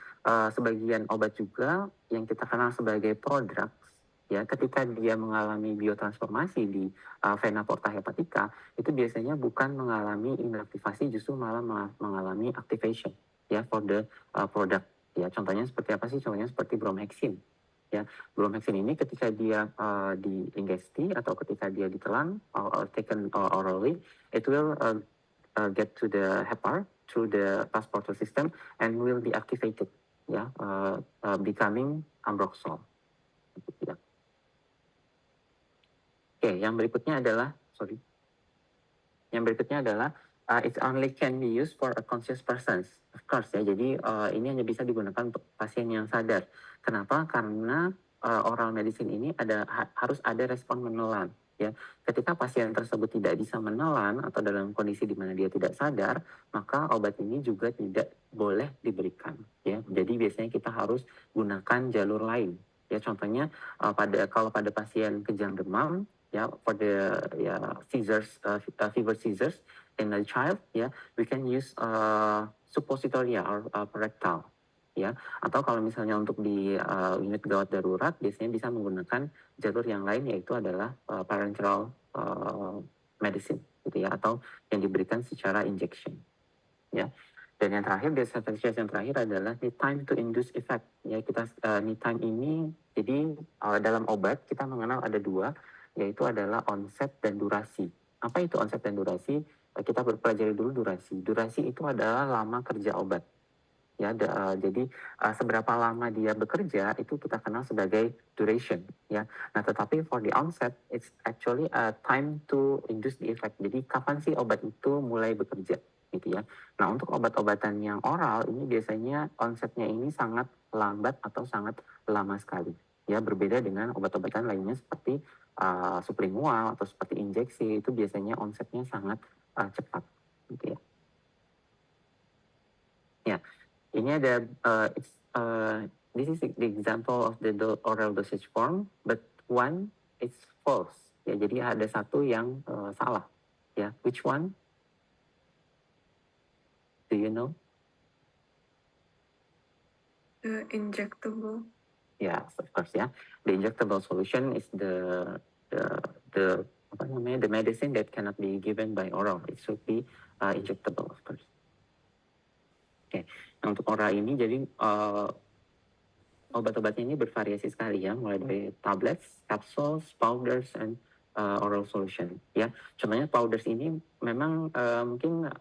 sebagian obat juga yang kita kenal sebagai prodrugs ya, ketika dia mengalami biotransformasi di vena porta hepatica, itu biasanya bukan mengalami inaktivasi, justru malah mengalami activation ya for the product ya. Contohnya seperti apa sih? Contohnya seperti bromhexin ya. Bromhexin ini ketika dia diingesti atau ketika dia ditelan or taken orally, it will get to the HEPA through the pass portal system and will be activated ya, becoming ambroxol. Ya. Oke, yang berikutnya adalah it only can be used for a conscious persons, of course ya. Jadi ini hanya bisa digunakan untuk pasien yang sadar. Kenapa? Karena oral medicine ini harus ada respon menelan ya. Ketika pasien tersebut tidak bisa menelan atau dalam kondisi di mana dia tidak sadar, maka obat ini juga tidak boleh diberikan ya. Jadi biasanya kita harus gunakan jalur lain ya. Contohnya kalau pada pasien kejang demam ya, for the seizures, fever seizures in a child ya, we can use suppository or rectal ya. Atau kalau misalnya untuk di unit gawat darurat, biasanya bisa menggunakan jalur yang lain, yaitu adalah parenteral medicine gitu ya, atau yang diberikan secara injection ya. Dan yang terakhir, disadvantage yang terakhir adalah need time to induce effect ya. Kita need time ini, jadi dalam obat kita mengenal ada dua, yaitu adalah onset dan durasi. Apa itu onset dan durasi? Kita pelajari dulu durasi. Durasi itu adalah lama kerja obat ya. Jadi seberapa lama dia bekerja itu kita kenal sebagai duration ya. Nah, tetapi for the onset, it's actually a time to induce the effect. Jadi kapan sih obat itu mulai bekerja gitu ya. Nah, untuk obat-obatan yang oral ini biasanya onsetnya ini sangat lambat atau sangat lama sekali Ya, berbeda dengan obat-obatan lainnya seperti sublingual atau seperti injeksi, itu biasanya onsetnya sangat cepat, gitu ya. Ya, ini ada this is the example of the oral dosage form, but one is false. Ya, jadi ada satu yang salah. Ya, which one? Do you know? The injectable. Yes, of course, ya. The injectable solution is the apa namanya, the medicine that cannot be given by oral. It should be injectable, of course. Oke, nah untuk oral ini jadi obat-obatnya ini bervariasi sekali ya, mulai dari tablets, capsules, powders, and oral solution. Ya, contohnya powders ini memang mungkin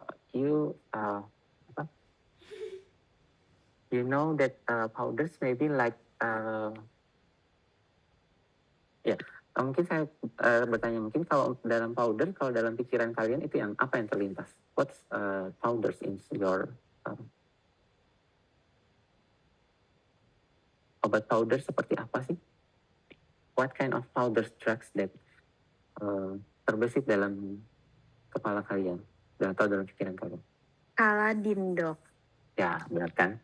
apa? You know that powders maybe like ya, mungkin saya bertanya, mungkin kalau dalam powder, kalau dalam pikiran kalian itu yang apa yang terlintas? What's powders in your obat powder seperti apa sih? What kind of powder drugs that terbesit dalam kepala kalian atau dalam pikiran kalian? Aladin, Dok. Ya, benar kan?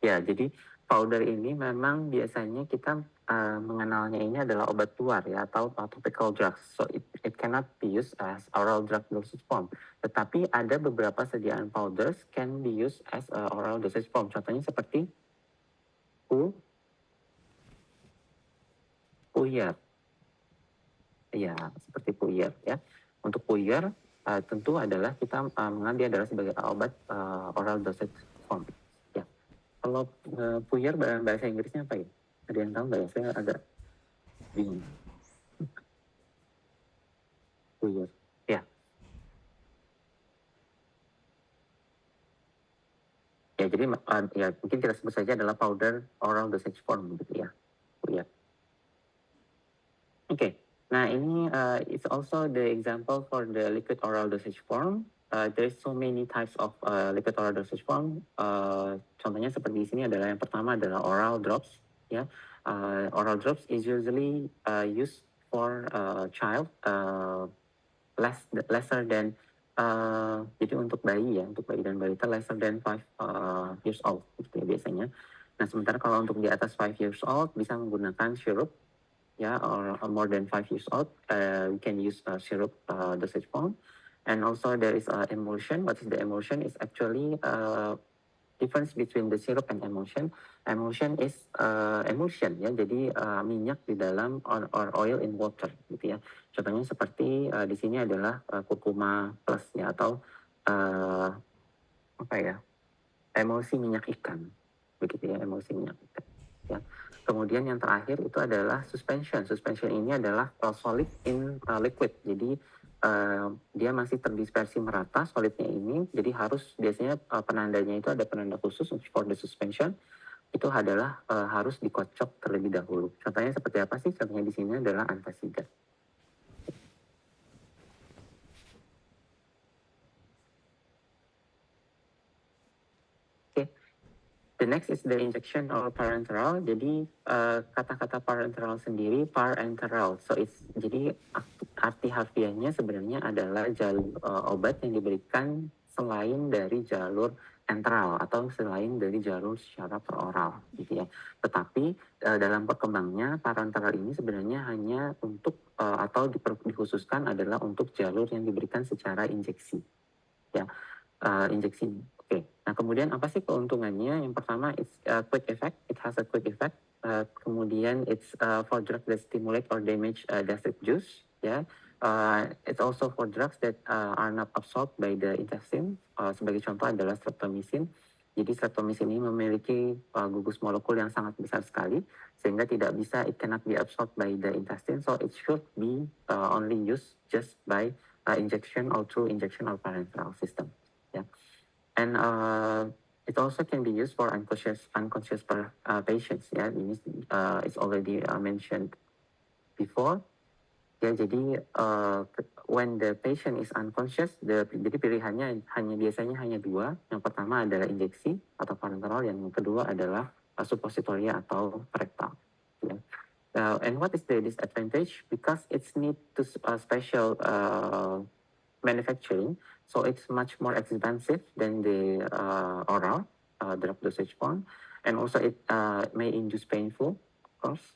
Ya, jadi powder ini memang biasanya kita mengenalnya ini adalah obat luar ya, atau topical drugs. So it cannot be used as oral drug dosage form. Tetapi ada beberapa sediaan powders can be used as oral dosage form. Contohnya seperti puyer. Ya, seperti puyer ya. Untuk puyer tentu adalah kita mengambil adalah sebagai obat oral dosage form. Ya. Kalau puyer bahasa Inggrisnya apa ya? Ada yang tahu nggak ya? Saya agak bingung. Puyer. Ya. Ya, jadi ya mungkin kita sebut saja adalah powder oral dosage form gitu ya. Puyer. Oke. Nah, ini it's also the example for the liquid oral dosage form. There's so many types of liquid oral dosage form. Contohnya seperti di sini adalah yang pertama adalah oral drops. Ya, oral drops is usually used for child lesser than jadi untuk bayi ya, untuk bayi dan balita lesser than 5 years old gitu ya biasanya. Nah, sementara kalau untuk di atas 5 years old bisa menggunakan sirup. Yeah, or more than 5 years old, we can use syrup dosage form. And also there is emulsion. What is the emulsion? Is actually difference between the syrup and emulsion. Emulsion is emulsion ya, jadi minyak di dalam or oil in water gitu ya. Contohnya seperti di sini adalah kurkuma plus ya, atau apa ya, emulsi minyak ikan begitu ya, emulsi minyak ikan ya. Kemudian yang terakhir itu adalah suspension. Suspension ini adalah solid in liquid. Jadi dia masih terdispersi merata solidnya ini. Jadi harus biasanya penandanya itu ada penanda khusus for the suspension. Itu adalah harus dikocok terlebih dahulu. Contohnya seperti apa sih? Contohnya di sini adalah antasida. The next is the injection or parenteral. Jadi kata-kata parenteral sendiri parenteral. So it's jadi arti harfiahnya sebenarnya adalah jalur obat yang diberikan selain dari jalur enteral atau selain dari jalur secara peroral gitu ya. Tetapi dalam perkembangnya parenteral ini sebenarnya hanya untuk atau dikhususkan adalah untuk jalur yang diberikan secara injeksi. Ya. Injeksi. Oke. Nah, kemudian apa sih keuntungannya? Yang pertama, it's quick effect. It has a quick effect. Kemudian it's for drugs that stimulate or damage gastric juice. Ya. It's also for drugs that are not absorbed by the intestine. Sebagai contoh adalah streptomycin. Jadi streptomycin ini memiliki gugus molekul yang sangat besar sekali sehingga tidak bisa, it cannot be absorbed by the intestine. So it should be only used just by injection or through injection or parenteral system. Yeah. And it also can be used for unconscious patients. Ya, ini it's already mentioned before. Ya, jadi when the patient is unconscious, jadi pilihannya biasanya hanya dua. Yang pertama adalah injeksi atau parenteral, yang kedua adalah suppositoria atau rektal. Ya. And what is the disadvantage? Because it's need to special manufacturing, so it's much more expensive than the oral drug dosage form, and also it may induce painful, of course.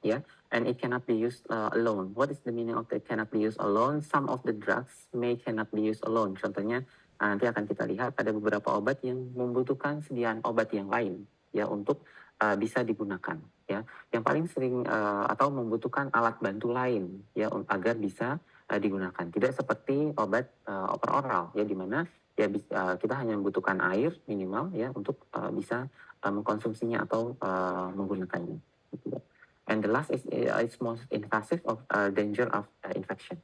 Yeah, and it cannot be used alone. What is the meaning of it cannot be used alone? Some of the drugs may cannot be used alone. Contohnya nanti akan kita lihat ada beberapa obat yang membutuhkan sediaan obat yang lain ya untuk bisa digunakan ya. Yang paling sering atau membutuhkan alat bantu lain ya agar bisa digunakan. Tidak seperti obat oral ya di mana ya kita hanya membutuhkan air minimal ya untuk bisa mengkonsumsinya atau menggunakannya. Gitu ya. And the last is it's most invasive of danger of infection.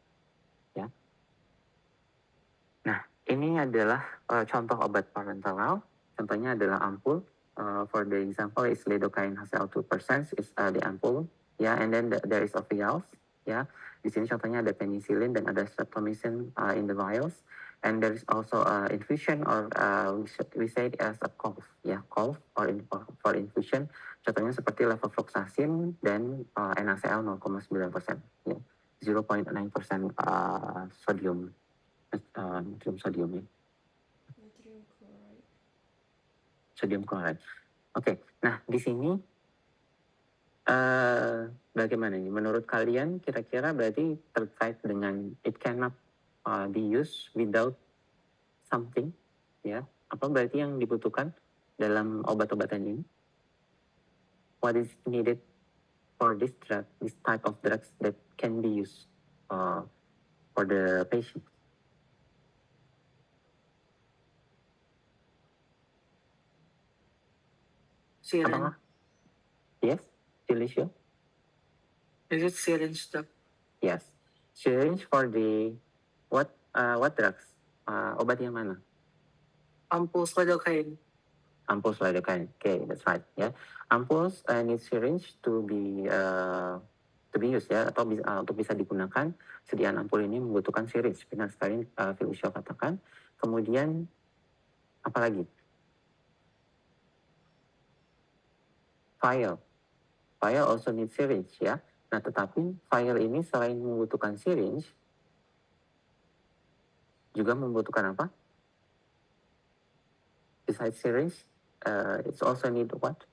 Ya. Nah, ini adalah contoh obat parenteral. Contohnya adalah ampul. For the example, is lidocaine HCl2% is the ampul. Ya, and then there is a vials. Ya, di sini contohnya ada penicillin dan ada streptomycin in the vials. And there is also infusion or we say it as a cough. Ya, cough for infusion. Contohnya seperti levofloxacin dan NaCl 0,9%. Ya, 0,9% sodium. Natrium sodium ya. Natrium chloride. Sodium chloride. Oke, nah di sini bagaimana nih? Menurut kalian kira-kira berarti terkait dengan it cannot be used without something, ya? Apa berarti yang dibutuhkan dalam obat-obatan ini? What is needed for this drug, this type of drugs that can be used for the patient? Syringe. Apakah? Yes, Felicia? Is it syringe stuff? Yes. Syringe for the what drugs? Obat yang mana? Ampoules lidocaine. Ampoules lidocaine. Okay, that's right. Ya, ampoules need syringe to be used ya atau untuk bisa digunakan. Sediaan ampul ini membutuhkan syringe. Benar sekali Felicia katakan. Kemudian apa lagi? Vial. Vial also need syringe ya. Nah, tetapi vial ini selain membutuhkan syringe, juga membutuhkan apa? Besides syringe, it's also need what?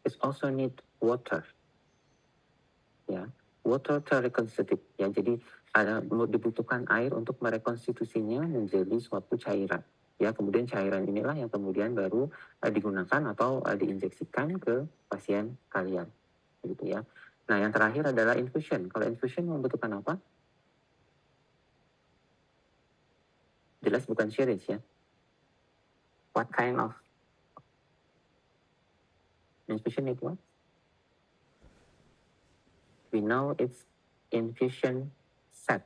It's also need water. Ya, water to reconstitute. Ya, jadi dibutuhkan air untuk merekonstitusinya menjadi suatu cairan. Ya, kemudian cairan inilah yang kemudian baru digunakan atau diinjeksikan ke pasien kalian. Gitu ya. Nah, yang terakhir adalah infusion. Kalau infusion membutuhkan apa? Jelas bukan syringe ya. What kind of infusion it was? We know it's infusion set.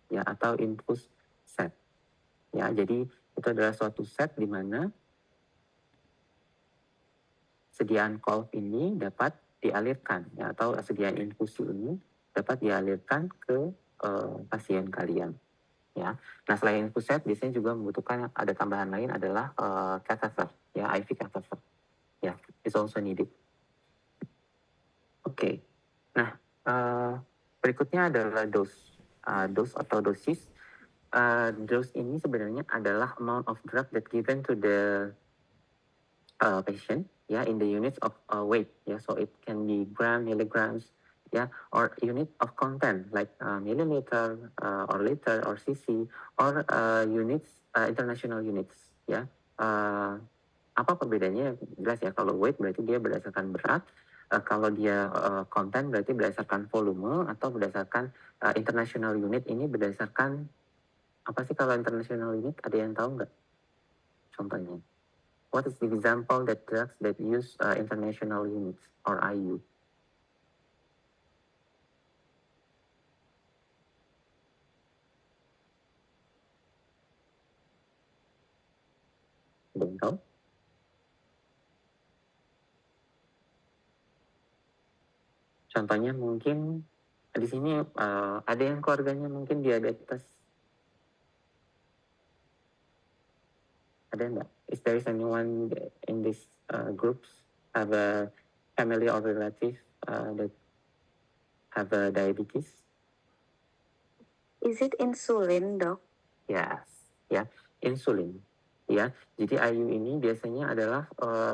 Ya, atau infus set. Ya, jadi itu adalah suatu set di mana sediaan kolf ini dapat dialirkan ya, atau sediaan infusi ini dapat dialirkan ke pasien kalian ya. Nah, selain infus set biasanya juga membutuhkan ada tambahan lain adalah catheter ya, IV catheter ya, it's also needed. Oke. Nah, berikutnya adalah dose atau dosis. Dose ini sebenarnya adalah amount of drug that given to the patient ya in the units of weight ya, so it can be gram, milligrams ya, or unit of content like milliliter or liter or cc or units international units ya. Apa perbedaannya? Jelas ya, kalau weight berarti dia berdasarkan berat, kalau dia content berarti berdasarkan volume, atau berdasarkan international unit ini berdasarkan apa sih kalau international unit? Ada yang tahu nggak? Contohnya. What is the example that drugs that use international units or IU? Belum tahu? Contohnya mungkin di sini ada yang keluarganya mungkin diabetes Ada enggak? Is there anyone in this groups have a family or relative that have a diabetes? Is it insulin, Dok? Yes, ya, insulin. Ya, jadi IU ini biasanya adalah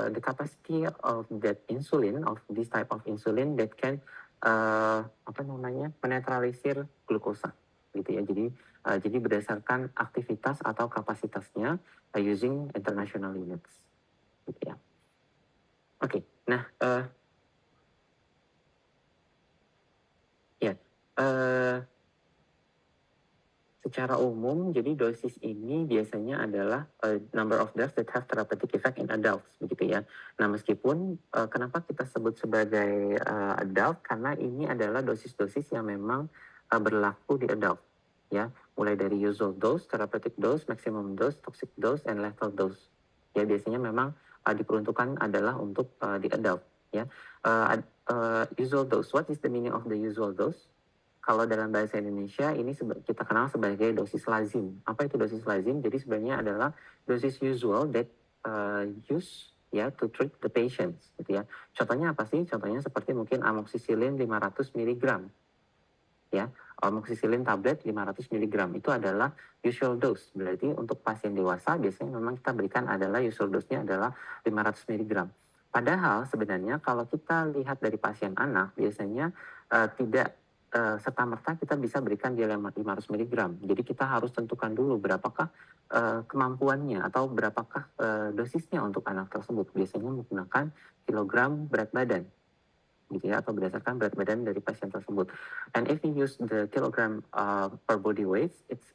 the capacity of that insulin, of this type of insulin that can apa namanya, menetralisir glukosa, gitu ya. Jadi berdasarkan aktivitas atau kapasitasnya using international units, gitu ya. Oke, nah ya. Secara umum, jadi dosis ini biasanya adalah number of drugs that have therapeutic effect in adults, begitu ya. Nah, meskipun kenapa kita sebut sebagai adult, karena ini adalah dosis-dosis yang memang berlaku di adult, ya. Mulai dari usual dose, therapeutic dose, maximum dose, toxic dose, and lethal dose. Ya, biasanya memang diperuntukkan adalah untuk di adult, ya. Usual dose, what is the meaning of the usual dose? Kalau dalam bahasa Indonesia ini kita kenal sebagai dosis lazim. Apa itu dosis lazim? Jadi sebenarnya adalah dosis usual that use ya to treat the patients, gitu ya. Contohnya apa sih? Contohnya seperti mungkin amoxicillin 500 mg, ya. Amoxicillin tablet 500 mg itu adalah usual dose. Berarti untuk pasien dewasa biasanya memang kita berikan adalah usual dose-nya adalah 500 mg. Padahal sebenarnya kalau kita lihat dari pasien anak biasanya tidak serta-merta kita bisa berikan dia 500 mg. Jadi kita harus tentukan dulu berapakah kemampuannya atau berapakah dosisnya untuk anak tersebut. Biasanya menggunakan kilogram berat badan, gitu ya, atau berdasarkan berat badan dari pasien tersebut. And if you use the kilogram per body weight, it's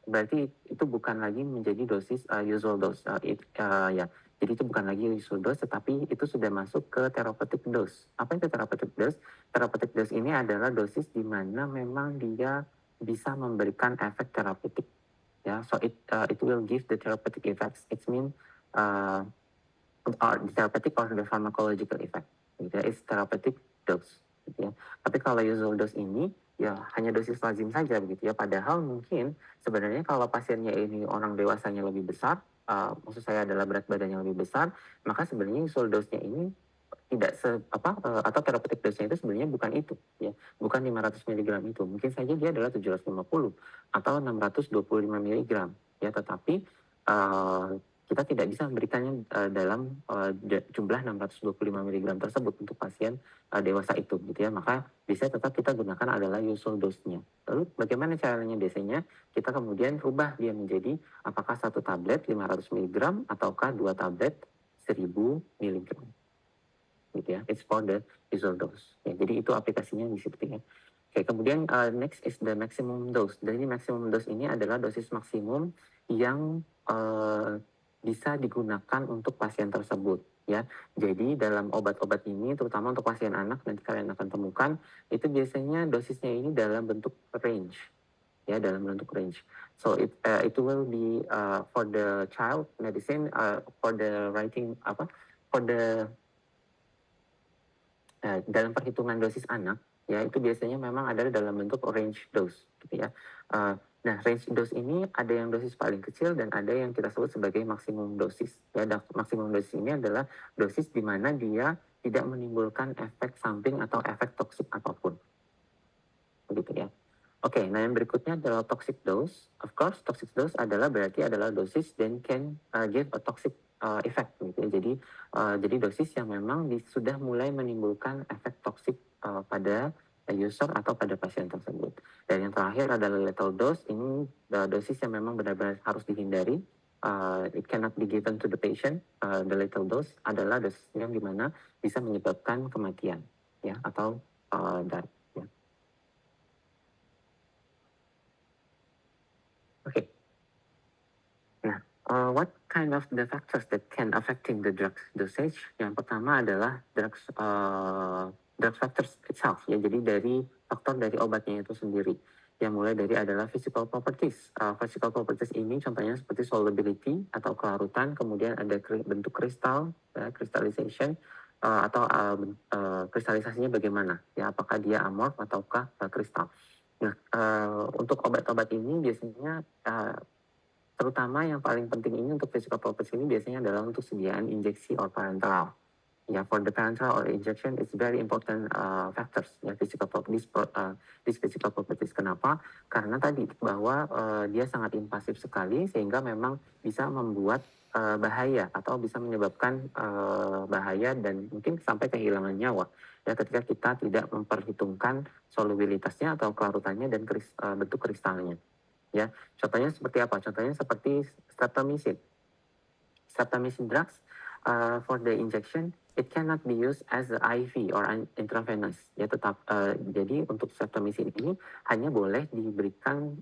berarti itu bukan lagi menjadi dosis usual dose. Ya, jadi itu bukan lagi usual dose, tetapi itu sudah masuk ke therapeutic dose. Apa itu therapeutic dose? Therapeutic dose ini adalah dosis di mana memang dia bisa memberikan efek terapeutik. Ya, so it will give the therapeutic effects. It means or the therapeutic or the pharmacological effect. Gitu ya, it's therapeutic dose. Gitu ya. Tapi kalau usual dose ini ya hanya dosis lazim saja begitu ya. Padahal mungkin sebenarnya kalau pasiennya ini orang dewasanya lebih besar, maksud saya adalah berat badannya lebih besar, maka sebenarnya usual dose-nya ini tidak atau therapeutic dose-nya itu sebenarnya bukan itu ya, bukan 500 mg itu. Mungkin saja dia adalah 750 atau 625 mg ya, tetapi kita tidak bisa memberikannya dalam jumlah 625 mg tersebut untuk pasien dewasa itu, gitu ya. Maka bisa tetap kita gunakan adalah usual dose-nya. Lalu bagaimana caranya? Biasanya kita kemudian rubah dia menjadi apakah satu tablet 500 mg ataukah dua tablet 1000 mg, gitu ya. It's for the usual dose. Ya, jadi itu aplikasinya di situ ya. Oke, kemudian next is the maximum dose. Jadi maximum dose ini adalah dosis maksimum yang bisa digunakan untuk pasien tersebut ya. Jadi dalam obat-obat ini terutama untuk pasien anak nanti kalian akan temukan itu biasanya dosisnya ini dalam bentuk range ya, dalam bentuk range. So it will be for the child medicine for the writing for the dalam perhitungan dosis anak ya itu biasanya memang adalah dalam bentuk range dose, gitu ya. Nah, range dose ini ada yang dosis paling kecil dan ada yang kita sebut sebagai maksimum dosis. Ya, maksimum dosis ini adalah dosis di mana dia tidak menimbulkan efek samping atau efek toksik apapun, begitu ya. Oke, nah yang berikutnya adalah toxic dose. Of course, toxic dose berarti adalah dosis then can give a toxic effect, gitu ya. Jadi dosis yang memang sudah mulai menimbulkan efek toksik pada user atau pada pasien tersebut. Dan yang terakhir adalah lethal dose. Ini dosis yang memang benar-benar harus dihindari. It cannot be given to the patient. The lethal dose adalah dosis yang dimana bisa menyebabkan kematian, ya, atau death. Ya. Oke. Nah, what kind of the factors that can affecting the drug dosage? Yang pertama adalah drug factors itself, ya. Jadi dari faktor dari obatnya itu sendiri. Yang mulai dari adalah physical properties. Physical properties ini contohnya seperti solubility atau kelarutan, kemudian ada bentuk kristal, ya, crystallization, atau kristalisasinya bagaimana, ya, apakah dia amorf ataukah kristal. Nah, untuk obat-obat ini biasanya Terutama yang paling penting ini untuk physical purpose ini biasanya adalah untuk sediaan injeksi or parenteral. Ya, for the parenteral or injection it's very important factors ya physical properties this physical properties. Kenapa? Karena tadi bahwa dia sangat invasif sekali sehingga memang bisa membuat bahaya atau bisa menyebabkan bahaya dan mungkin sampai kehilangan nyawa ya ketika kita tidak memperhitungkan solubilitasnya atau kelarutannya dan bentuk kristalnya ya. Contohnya seperti apa? Contohnya seperti streptomycin. Streptomycin drugs for the injection it cannot be used as a IV or intravenous ya jadi untuk streptomycin ini hanya boleh diberikan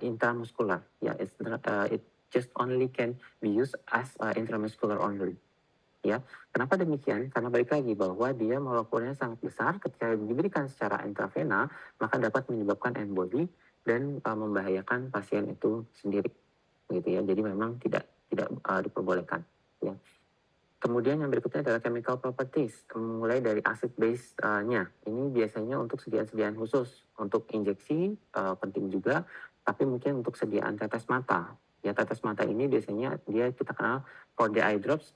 intramuscular ya it just only can be used as intramuscular only ya. Kenapa demikian? Karena balik lagi bahwa dia molekulnya sangat besar ketika diberikan secara intravena maka dapat menyebabkan emboli dan membahayakan pasien itu sendiri gitu ya. Jadi memang tidak diperbolehkan ya. Kemudian yang berikutnya adalah chemical properties, mulai dari acid base-nya. Ini biasanya untuk sediaan-sediaan khusus, untuk injeksi penting juga, tapi mungkin untuk sediaan tetes mata. Ya, tetes mata ini biasanya kita kenal for the eye drops,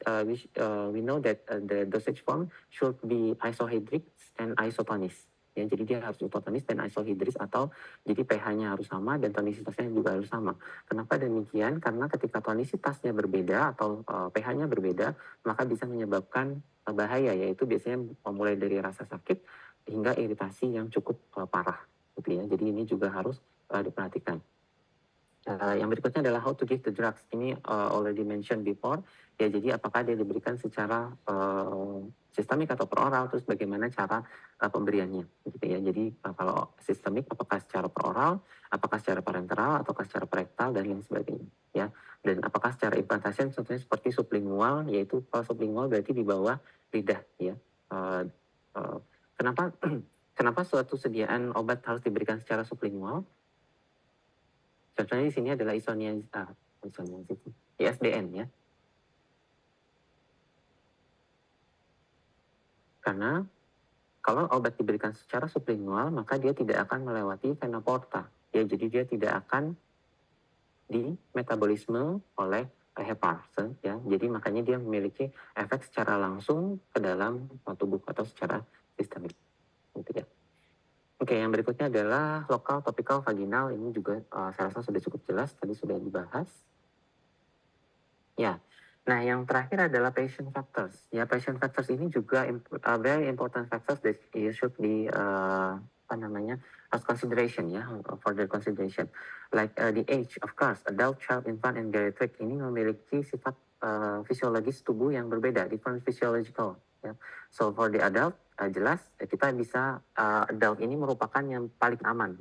we know that the dosage form should be isohydric and isotonis. Ya, jadi dia harus isotonis dan isohydris atau jadi pH-nya harus sama dan tonisitasnya juga harus sama. Kenapa demikian? Karena ketika tonisitasnya berbeda atau pH-nya berbeda, maka bisa menyebabkan bahaya, yaitu biasanya mulai dari rasa sakit hingga iritasi yang cukup parah gitu ya. Jadi ini juga harus diperhatikan. Yang berikutnya adalah how to give the drugs. Ini already mentioned before ya. Jadi apakah dia diberikan secara sistemik atau per oral, terus bagaimana cara pemberiannya gitu ya. Jadi kalau sistemik apakah secara per oral, apakah secara parenteral ataukah secara parektal dan lain sebagainya ya. Dan apakah secara implantation contohnya seperti sublingual, yaitu kalau sublingual berarti di bawah lidah ya. Kenapa kenapa suatu sediaan obat harus diberikan secara sublingual? Contohnya di sini adalah ISDN ya. Karena kalau obat diberikan secara sublingual maka dia tidak akan melewati vena porta. Ya, jadi dia tidak akan di metabolisme oleh hepar ya. Jadi makanya dia memiliki efek secara langsung ke dalam tubuh atau secara sistemik. Gitu ya. Oke, yang berikutnya adalah lokal topikal vaginal. Ini juga saya rasa sudah cukup jelas, tadi sudah dibahas. Ya, nah yang terakhir adalah patient factors. Ya, patient factors ini juga very important factors that you should be as consideration ya, for the consideration. Like the age, of course, adult, child, infant, and geriatric ini memiliki sifat fisiologis tubuh yang berbeda, different physiological. Ya. So for the adult, jelas kita bisa adult ini merupakan yang paling aman,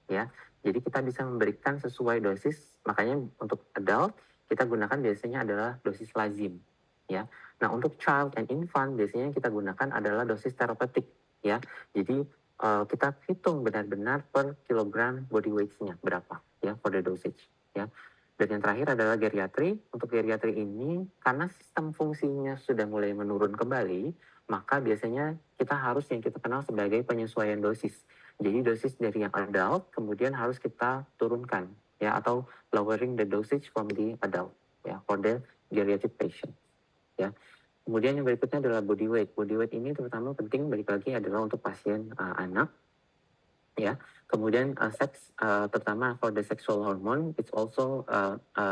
ya. Jadi kita bisa memberikan sesuai dosis. Makanya untuk adult kita gunakan biasanya adalah dosis lazim, ya. Nah untuk child and infant biasanya kita gunakan adalah dosis terapeutik, ya. Jadi kita hitung benar-benar per kilogram body weight-nya berapa, ya, for the dosage, ya. Dan yang terakhir adalah geriatri. Untuk geriatri ini, karena sistem fungsinya sudah mulai menurun kembali, maka biasanya kita harus yang kita kenal sebagai penyesuaian dosis. Jadi dosis dari yang adult kemudian harus kita turunkan, ya, atau lowering the dosage from the adult, ya, for the geriatric patient, ya. Kemudian yang berikutnya adalah body weight. Body weight ini terutama penting balik lagi adalah untuk pasien anak, ya. Kemudian seks, terutama for the sexual hormone, it's also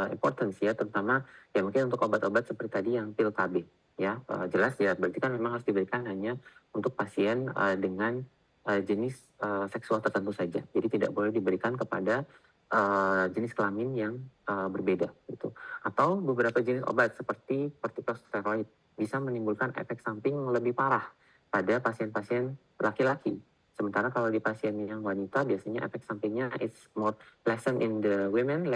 important ya, terutama ya mungkin untuk obat-obat seperti tadi yang pil KB, ya. Jelas ya, berarti kan memang harus diberikan hanya untuk pasien dengan jenis seksual tertentu saja. Jadi tidak boleh diberikan kepada jenis kelamin yang berbeda gitu. Atau beberapa jenis obat seperti corticosteroid bisa menimbulkan efek samping lebih parah pada pasien-pasien laki-laki. Sementara kalau di pasien yang wanita biasanya efek sampingnya is more pleasant in the women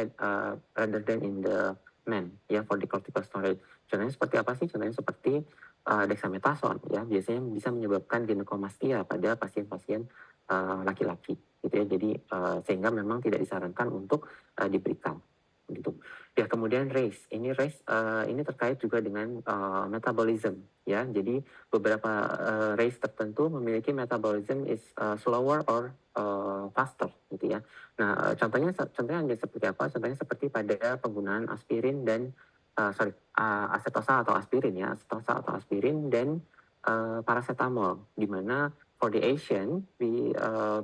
rather than in the men ya, for the corticosteroid. Contohnya seperti apa sih? Contohnya seperti dexamethasone ya, biasanya bisa menyebabkan ginekomastia pada pasien-pasien laki-laki gitu ya. Jadi sehingga memang tidak disarankan untuk diberikan gitu. Ya, kemudian race. Ini terkait juga dengan metabolism ya. Jadi beberapa race tertentu memiliki metabolism is slower or faster gitu ya. Nah, contohnya seperti apa? Contohnya seperti pada penggunaan aspirin dan asetosal atau aspirin ya, asetosal atau aspirin dan paracetamol, di mana for the Asian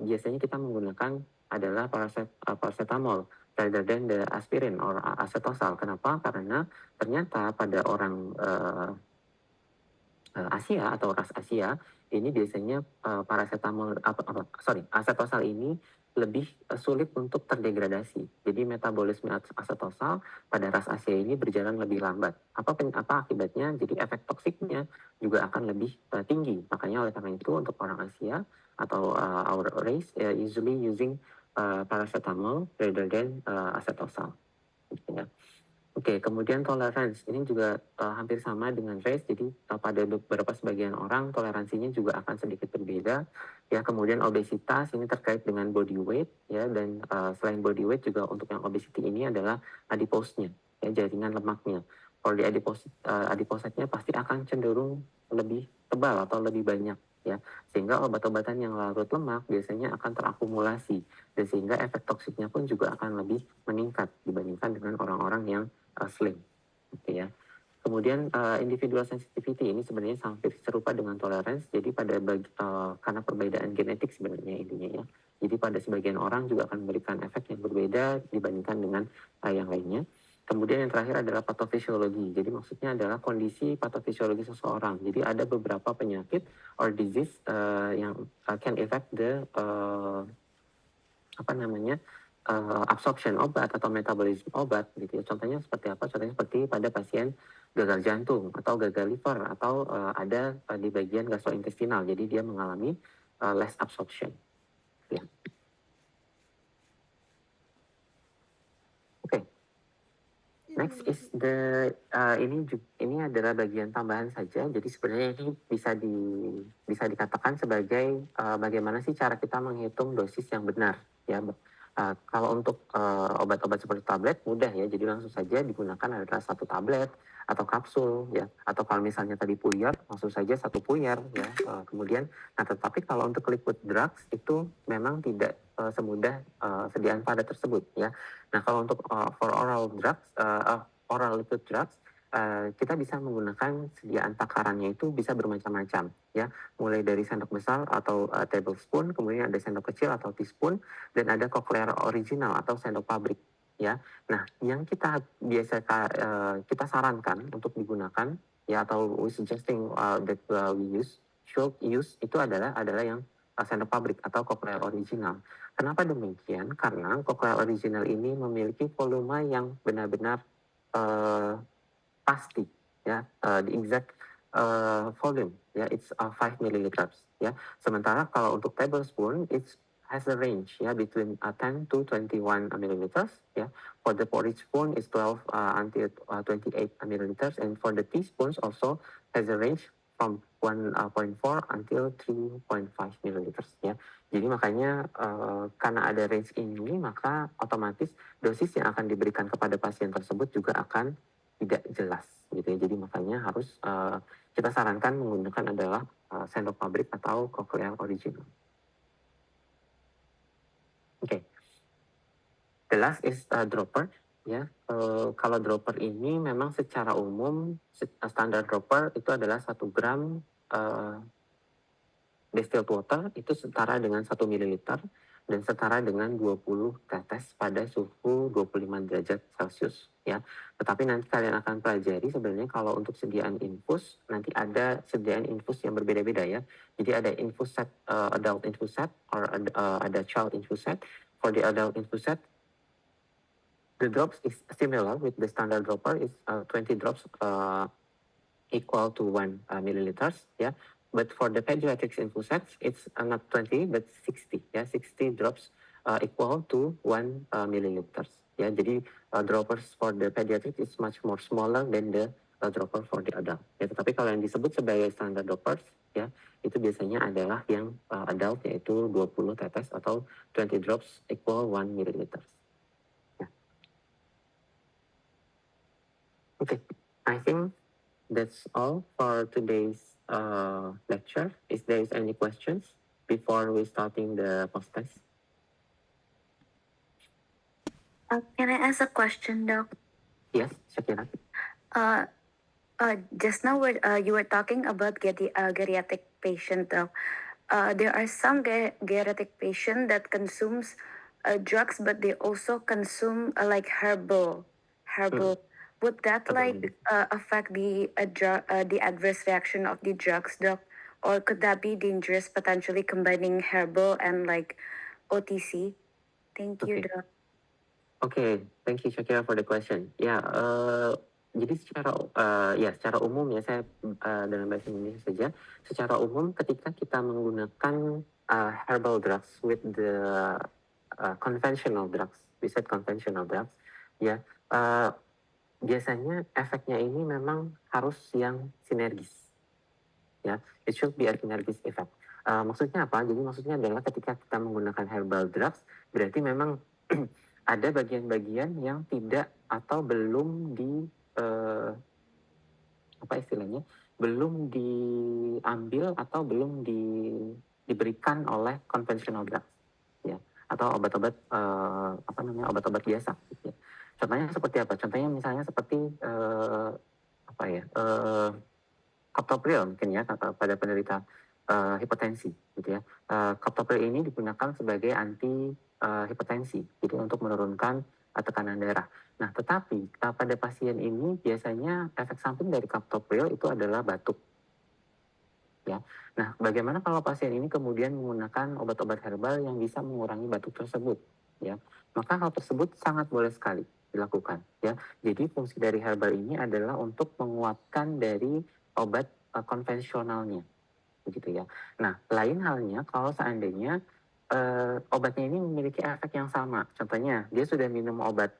biasanya kita menggunakan adalah paracetamol rather than the aspirin or asetosal. Kenapa? Karena ternyata pada orang Asia atau ras Asia ini biasanya asetosal ini lebih sulit untuk terdegradasi. Jadi metabolisme asetosal pada ras Asia ini berjalan lebih lambat. Apa akibatnya? Jadi efek toksiknya juga akan lebih tinggi. Makanya oleh karena itu untuk orang Asia atau our race usually using paracetamol rather than asetosal. Gitu ya. Oke, kemudian tolerance ini juga hampir sama dengan race. Jadi pada beberapa sebagian orang toleransinya juga akan sedikit berbeda. Ya, kemudian obesitas ini terkait dengan body weight ya, dan selain body weight juga untuk yang obesity ini adalah adipose-nya, ya, jaringan lemaknya. Kalau di adipositnya pasti akan cenderung lebih tebal atau lebih banyak ya, sehingga obat-obatan yang larut lemak biasanya akan terakumulasi dan sehingga efek toksiknya pun juga akan lebih meningkat dibandingkan dengan orang-orang yang slim, gitu ya. Kemudian individual sensitivity ini sebenarnya hampir serupa dengan tolerance. Jadi karena perbedaan genetik sebenarnya intinya ya. Jadi pada sebagian orang juga akan memberikan efek yang berbeda dibandingkan dengan yang lainnya. Kemudian yang terakhir adalah patofisiologi. Jadi maksudnya adalah kondisi patofisiologi seseorang. Jadi ada beberapa penyakit or disease yang can affect the absorption obat atau metabolisme obat gitu ya. Contohnya seperti apa? Contohnya seperti pada pasien gagal jantung atau gagal liver atau ada di bagian gastrointestinal. Jadi dia mengalami less absorption. Ya. Oke. Next is ini adalah bagian tambahan saja. Jadi sebenarnya ini bisa dikatakan sebagai bagaimana sih cara kita menghitung dosis yang benar ya. Kalau untuk obat-obat seperti tablet mudah ya, jadi langsung saja digunakan adalah satu tablet atau kapsul ya, atau kalau misalnya tadi puyer langsung saja satu puyer ya. Kemudian, nah tetapi kalau untuk liquid drugs itu memang tidak semudah sediaan padat tersebut ya. Nah kalau untuk for oral liquid drugs kita bisa menggunakan sediaan takarannya itu bisa bermacam-macam ya, mulai dari sendok besar atau tablespoon, kemudian ada sendok kecil atau teaspoon, dan ada cochlear original atau sendok pabrik ya. Nah, yang kita kita sarankan untuk digunakan ya, atau we suggesting that we should use itu adalah yang sendok pabrik atau cochlear original. Kenapa demikian? Karena cochlear original ini memiliki volume yang benar-benar pasti ya, the exact volume ya, it's 5 milliliters ya. Sementara kalau untuk tablespoon it has a range ya between 10 to 21 milliliters ya. For the porridge spoon is 12 until 28 milliliters, and for the teaspoons also has a range from 1.4 until 3.5 milliliters ya. Jadi makanya karena ada range ini, maka otomatis dosis yang akan diberikan kepada pasien tersebut juga akan tidak jelas gitu ya. Jadi makanya harus kita sarankan menggunakan adalah sendok pabrik atau cochlear original. Oke. The last is dropper ya. Kalau dropper ini memang secara umum standar dropper itu adalah 1 gram distilled water itu setara dengan 1 mililiter dan setara dengan 20 tetes pada suhu 25 derajat Celcius ya. Tetapi nanti kalian akan pelajari sebenarnya kalau untuk sediaan infus nanti ada sediaan infus yang berbeda-beda ya. Jadi ada infus set, adult infus set or ada child infus set. For the adult infus set, the drops is similar with the standard dropper is 20 drops equal to 1 milliliters ya. But for the pediatrics infus sets, it's not 20 but 60 ya, 60 drops equal to 1 milliliters ya. Jadi droppers for the pediatrics is much more smaller than the dropper for the adult ya. Tetapi kalau yang disebut sebagai standard droppers ya, itu biasanya adalah yang adult, yaitu 20 tetes atau 20 drops equal 1 milliliters ya. Okay, I think that's all for today's lecture. If there is any questions before we starting the podcast? Can I ask a question, Doc? Yes, Shakira. Uh, just now you were talking about geriatric patient, Doc. There are some geriatric patient that consumes drugs, but they also consume like herbal. Would that like affect the adverse reaction of the drugs, Doc? Or could that be dangerous potentially combining herbal and like OTC? Thank you, Okay. Doc. Okay, thank you Shakira for the question. Ya, jadi secara umum ya saya dalam bahasa Indonesia saja. Secara umum ketika kita menggunakan herbal drugs with the conventional drugs, we said conventional drugs, ya biasanya efeknya ini memang harus yang sinergis. Ya, it should be a synergis effect. Maksudnya apa? Jadi maksudnya adalah ketika kita menggunakan herbal drugs, berarti memang ada bagian-bagian yang tidak atau belum apa istilahnya, belum diambil atau belum diberikan oleh conventional drugs, ya, atau obat-obat obat-obat biasa. Gitu ya. Contohnya seperti apa? Contohnya misalnya seperti captopril mungkin ya pada penderita hipertensi gitu ya. Captopril ini digunakan sebagai anti hipertensi, jadi untuk menurunkan tekanan darah. Nah, tetapi pada pasien ini biasanya efek samping dari captopril itu adalah batuk. Ya. Nah, bagaimana kalau pasien ini kemudian menggunakan obat-obat herbal yang bisa mengurangi batuk tersebut? Ya, maka hal tersebut sangat boleh sekali dilakukan. Ya, jadi fungsi dari herbal ini adalah untuk menguatkan dari obat konvensionalnya, begitu ya. Nah, lain halnya kalau seandainya obatnya ini memiliki efek yang sama. Contohnya, dia sudah minum obat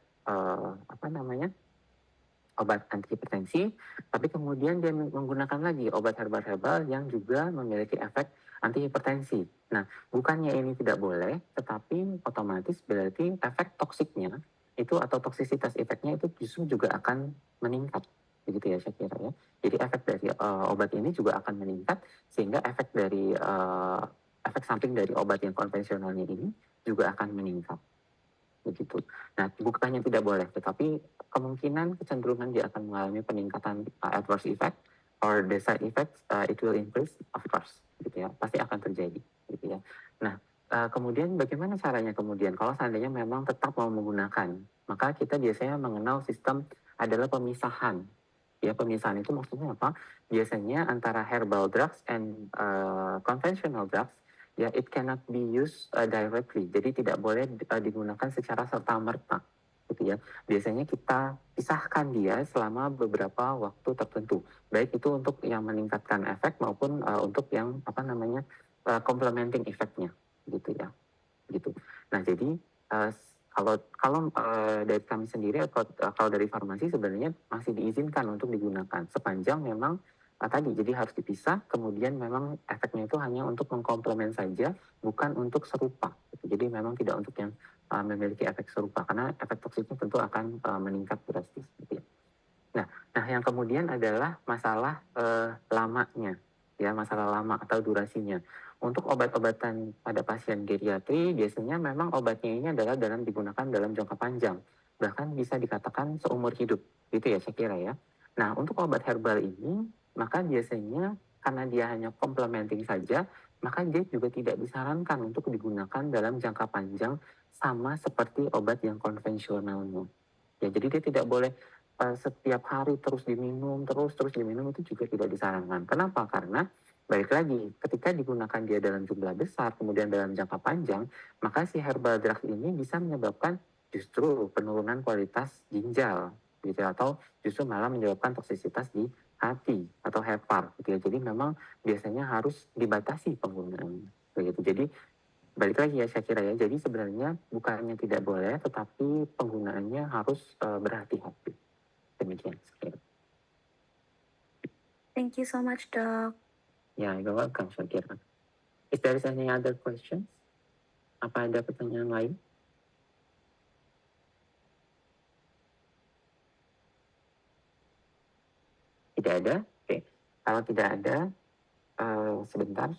obat antihipertensi, tapi kemudian dia menggunakan lagi obat herbal-herbal yang juga memiliki efek antihipertensi. Nah, bukannya ini tidak boleh, tetapi otomatis berarti efek toksiknya itu atau toksisitas efeknya itu justru juga akan meningkat, begitu ya saya kira ya. Jadi efek dari obat ini juga akan meningkat, sehingga efek dari efek samping dari obat yang konvensionalnya ini juga akan meningkat, begitu. Nah, bukannya tidak boleh, tetapi kemungkinan kecenderungan dia akan mengalami peningkatan adverse effect or the side effects it will increase, of course, gitu ya, pasti akan terjadi, gitu ya. Nah, kemudian bagaimana caranya kemudian kalau seandainya memang tetap mau menggunakan, maka kita biasanya mengenal sistem adalah pemisahan. Ya, pemisahan itu maksudnya apa? Biasanya antara herbal drugs and conventional drugs, ya it cannot be used directly. Jadi tidak boleh digunakan secara serta-merta, gitu ya. Biasanya kita pisahkan dia selama beberapa waktu tertentu. Baik itu untuk yang meningkatkan efek maupun untuk yang complementing efeknya, gitu ya. Gitu. Nah, jadi kalau dari kami sendiri kalau dari farmasi sebenarnya masih diizinkan untuk digunakan sepanjang memang tadi jadi harus dipisah, kemudian memang efeknya itu hanya untuk mengkomplement saja, bukan untuk serupa. Jadi memang tidak untuk yang memiliki efek serupa karena efek toksiknya tentu akan meningkat drastis. Gitu ya. Nah, yang kemudian adalah masalah lamanya, ya masalah lama atau durasinya. Untuk obat-obatan pada pasien geriatri, biasanya memang obatnya ini adalah digunakan dalam jangka panjang, bahkan bisa dikatakan seumur hidup, gitu ya saya kira ya. Nah, untuk obat herbal ini, maka biasanya karena dia hanya complementing saja, maka dia juga tidak disarankan untuk digunakan dalam jangka panjang sama seperti obat yang konvensionalnya. Ya, jadi dia tidak boleh setiap hari terus diminum, terus diminum, itu juga tidak disarankan. Kenapa? Karena balik lagi, ketika digunakan dia dalam jumlah besar, kemudian dalam jangka panjang, maka si herbal drug ini bisa menyebabkan justru penurunan kualitas ginjal, gitu ya, atau justru malah menyebabkan toksisitas di hati atau hepar, gitu ya. Jadi memang biasanya harus dibatasi penggunaannya, begitu. Jadi balik lagi ya saya kira ya. Jadi sebenarnya bukannya tidak boleh, tetapi penggunaannya harus berhati-hati. Demikian. Thank you so much, Doc. Ya, you're welcome, Shakira. If there is any other questions, apa ada pertanyaan lain? Tidak ada? Oke. Kalau tidak ada, sebentar.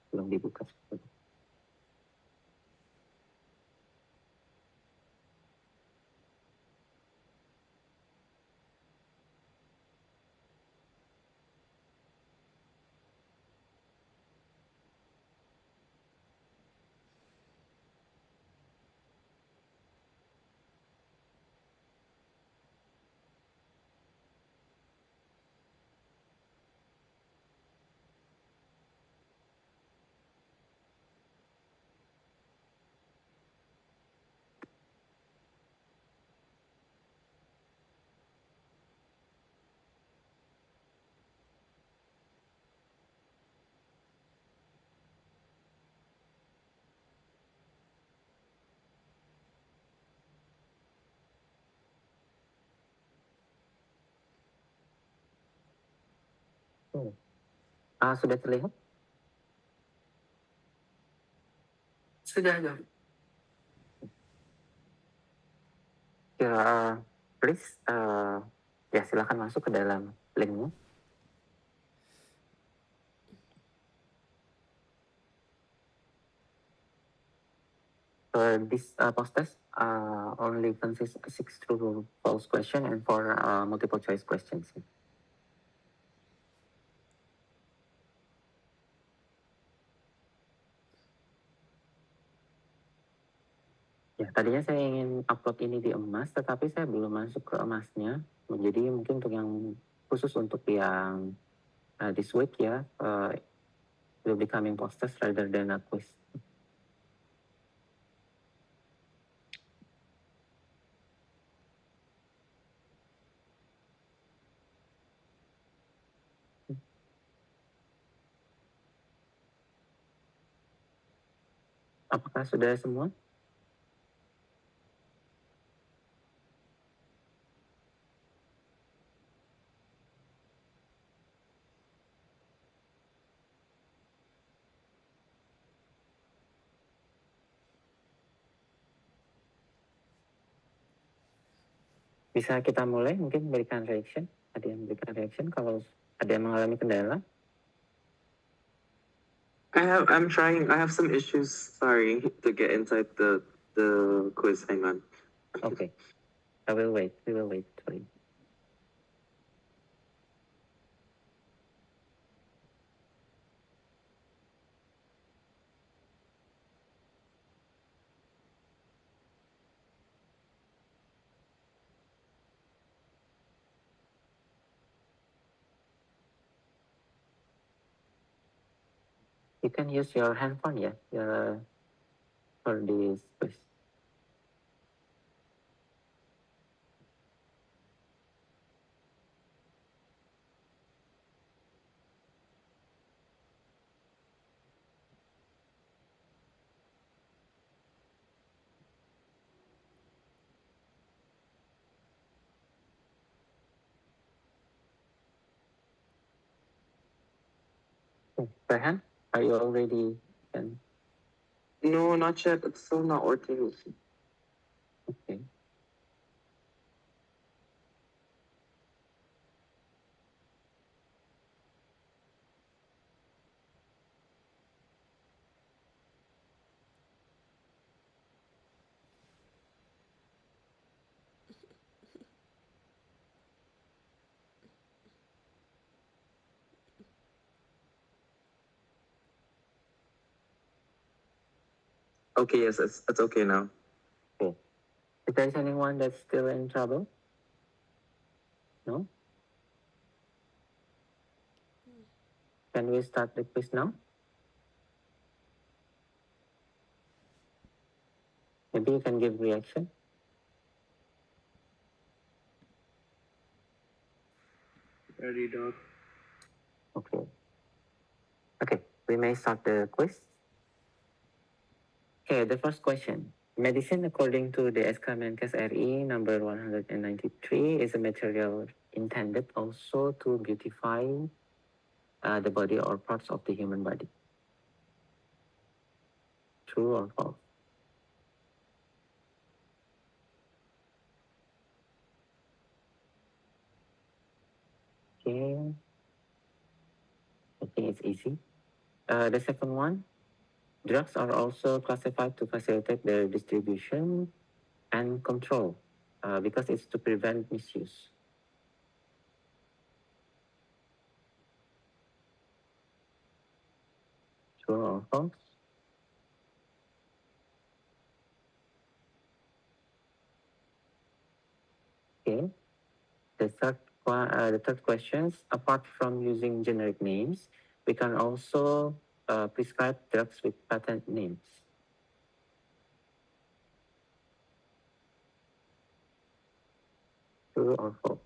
Belum dibuka. Sudah terlihat? Sudah dong. Ya, please, ya silakan masuk ke dalam linknya. This post test only consists of 6 true false question and 4 multiple choice questions. Ya, tadinya saya ingin upload ini di emas, tetapi saya belum masuk ke emasnya. Jadi mungkin untuk yang khusus untuk yang this week ya, will be coming post test rather than a quiz. Apakah sudah semua? Bisa kita mulai mungkin berikan reaction. Ada yang berikan reaction kalau ada yang mengalami kendala. I'm trying. I have some issues. Sorry to get inside the quiz. Hang on. Okay. I will wait. We will wait for you. You can use your handphone, yeah, for this quiz. Rehan, are you already done? No, not yet. It's still not working. Okay. Okay. Yes, it's okay now. Okay. If there's anyone that's still in trouble? No? Can we start the quiz now? Maybe you can give reaction. Ready, dog. Okay. Okay, we may start the quiz. Okay, the first question. Medicine, according to the SK Menkes RI number 193, is a material intended also to beautify the body or parts of the human body. True or false? Okay, I think it's easy. The second one, drugs are also classified to facilitate their distribution and control because it's to prevent misuse. True or false? Okay. The third questions, apart from using generic names, we can also prescribe drugs with patent names. True or false?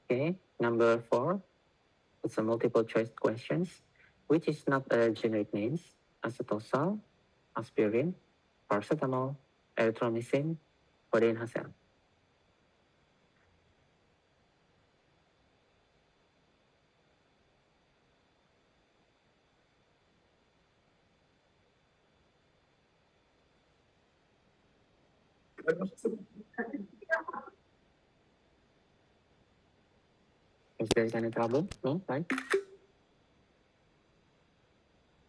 Okay, number 4, it's a multiple choice questions, which is not a generic names, acetosol, aspirin, paracetamol, erythromycin, codeine Hassel. Is there any trouble? No, right?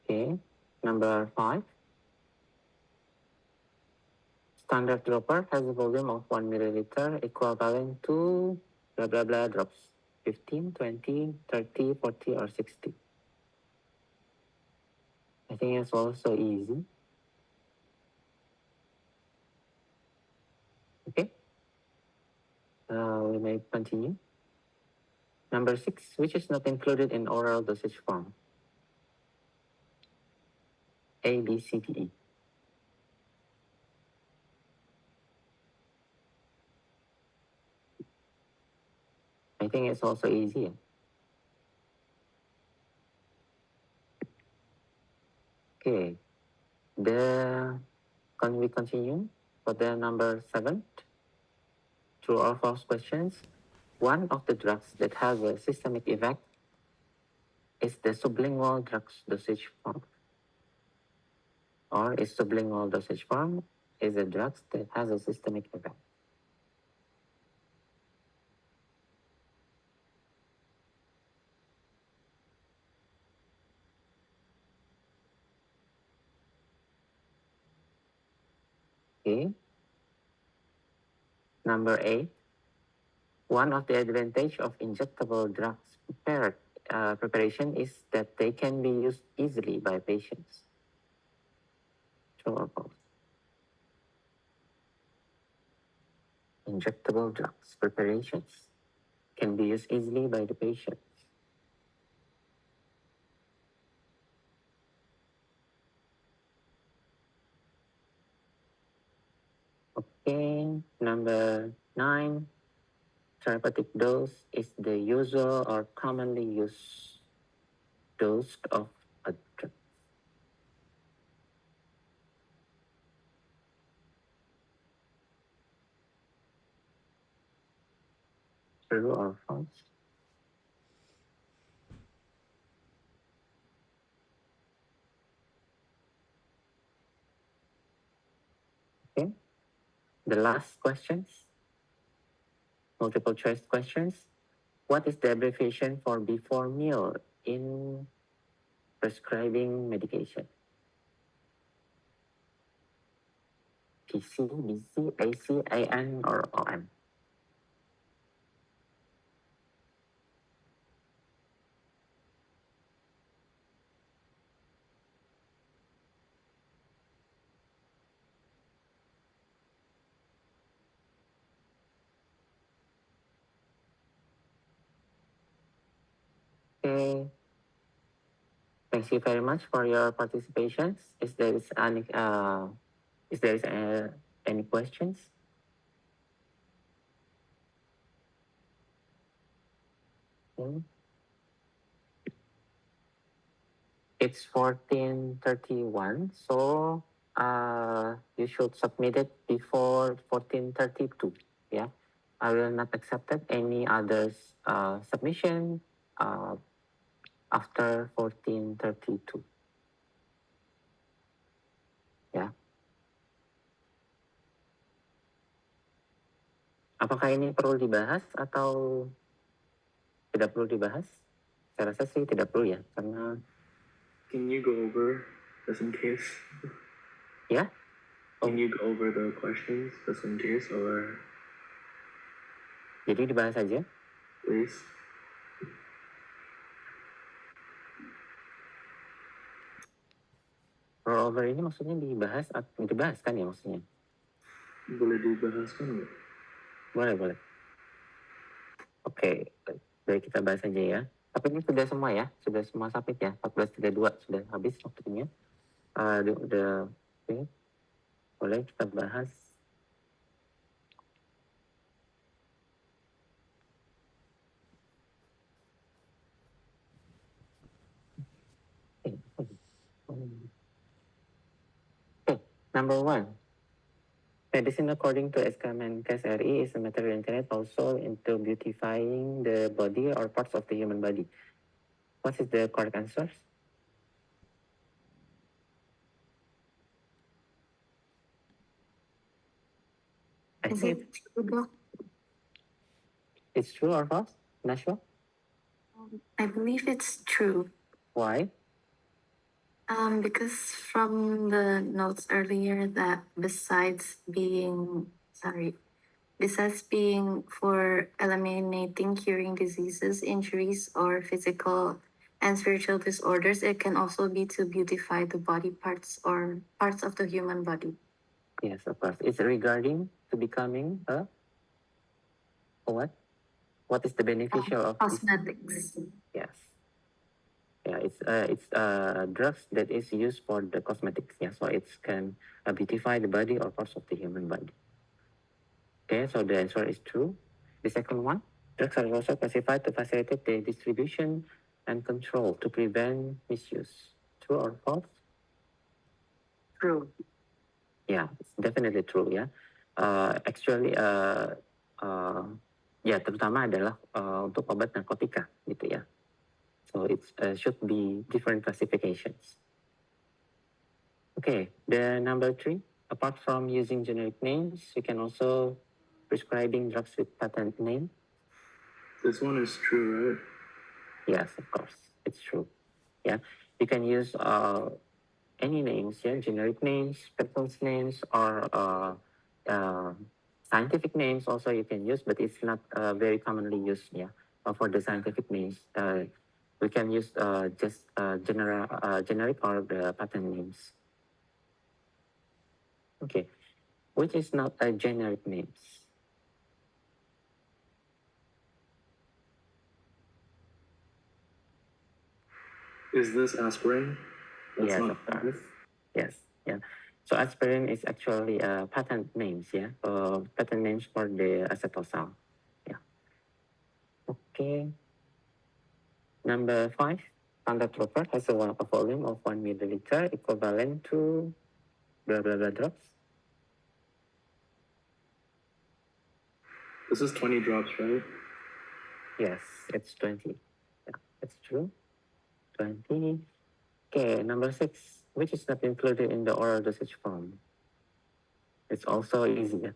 Okay, number 5. Standard dropper has a volume of 1 milliliter equivalent to blah blah blah drops 15, 20, 30, 40, or 60. I think it's also easy. Okay, we may continue. Number 6, which is not included in oral dosage form. A, B, C, D, E. I think it's also easy. Okay, can we continue for the number 7? True or false questions. One of the drugs that has a systemic effect is the sublingual drugs dosage form. Or is sublingual dosage form is a drug that has a systemic effect. Okay. Number 8. One of the advantage of injectable drugs preparation is that they can be used easily by patients. True or false? Injectable drugs preparations can be used easily by the patient. Okay, number 9. Therapeutic dose is the usual or commonly used dose of a drug. True or false? Okay. The last questions, multiple choice questions. What is the abbreviation for before meal in prescribing medication? PC, BC, AC, AN, or OM? Okay. Thank you very much for your participation. Is there any questions? Okay. It's 14:31, so you should submit it before 14:32. Yeah. I will not accept any others submission after 1432. Ya. Apakah ini perlu dibahas atau tidak perlu dibahas? Saya rasa sih tidak perlu ya, karena Can you go over just in case? ya. Can you go over the questions just in case, or Jadi dibahas saja. please? Rollover ini maksudnya dibahas kan ya maksudnya? Boleh dibahas kan nggak? Boleh. Oke, baik kita bahas saja ya. Tapi ini sudah semua ya, sudah semua submit ya. 1432 sudah habis waktunya. Udah oke. Boleh kita bahas. Okay, number 1. Medicine according to SK Menkes RI is a material intended also into beautifying the body or parts of the human body. What is the correct answer? I Is think it true, Doc? it's true or false? Not sure. I believe it's true. Why? Because from the notes earlier that besides being for eliminating, curing diseases, injuries, or physical and spiritual disorders, it can also be to beautify the body parts or parts of the human body. Yes, of course. It's regarding to becoming a what? What is the beneficial of this? Cosmetics. Yes. Yeah, it's drugs that is used for the cosmetics. Yeah, so it can beautify the body or parts of the human body. Okay, so the answer is true. The second one, drugs are also classified to facilitate the distribution and control to prevent misuse. True or false? True. Yeah, it's definitely true ya. Actually, ya terutama adalah untuk obat narkotika gitu ya. So it should be different classifications. Okay, the number 3, apart from using generic names, you can also prescribing drugs with patent name. This one is true, right? Yes, of course, it's true. Yeah, you can use any names, yeah, generic names, patent names, or scientific names also you can use, but it's not very commonly used, yeah. For the scientific names, we can use just generic or the patent names. Okay, which is not a generic names. Is this aspirin? That's Yes, not of course. Yes, yeah. So aspirin is actually patent names, yeah. Patent names for the acetosal. Yeah. Okay. Number 5, standard dropper has a volume of 1 milliliter equivalent to blah blah blah drops. This is 20 drops, right? Yes, it's 20. Yeah, it's true. 20. Okay, number 6, which is not included in the oral dosage form. It's also easy.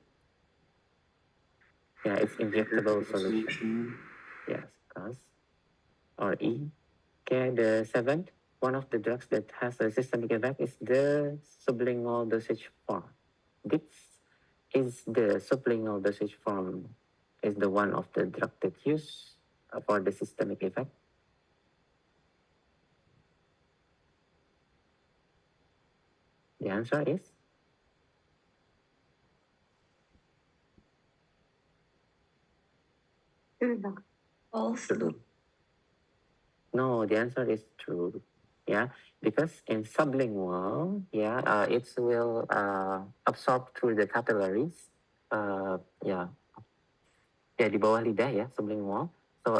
Yeah, it's injectable solution. Yes, cause or E. Okay, the 7th, one of the drugs that has a systemic effect is the sublingual dosage form. This is the sublingual dosage form is the one of the drug that used for the systemic effect. The answer is False. true. No, the answer is true. Yeah, because in sublingual, yeah, it will absorb through the capillaries. Yeah, di bawah lidah ya, sublingual. So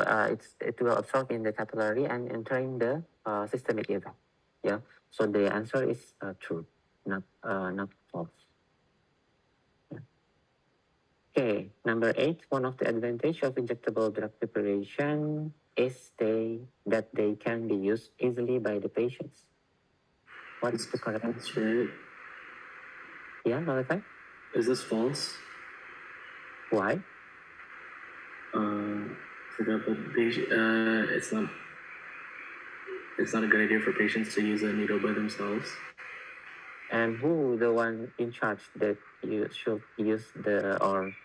it will absorb in the capillary and entering the systemic effect. Yeah, so the answer is true, not false. Yeah. Okay, number 8, one of the advantage of injectable drug preparation is that they can be used easily by the patients. What's the correct That's right. Yeah, Malachi? Is this false? Why? Forgot, but it's not a good idea for patients to use a needle by themselves. And who the one in charge that you should use or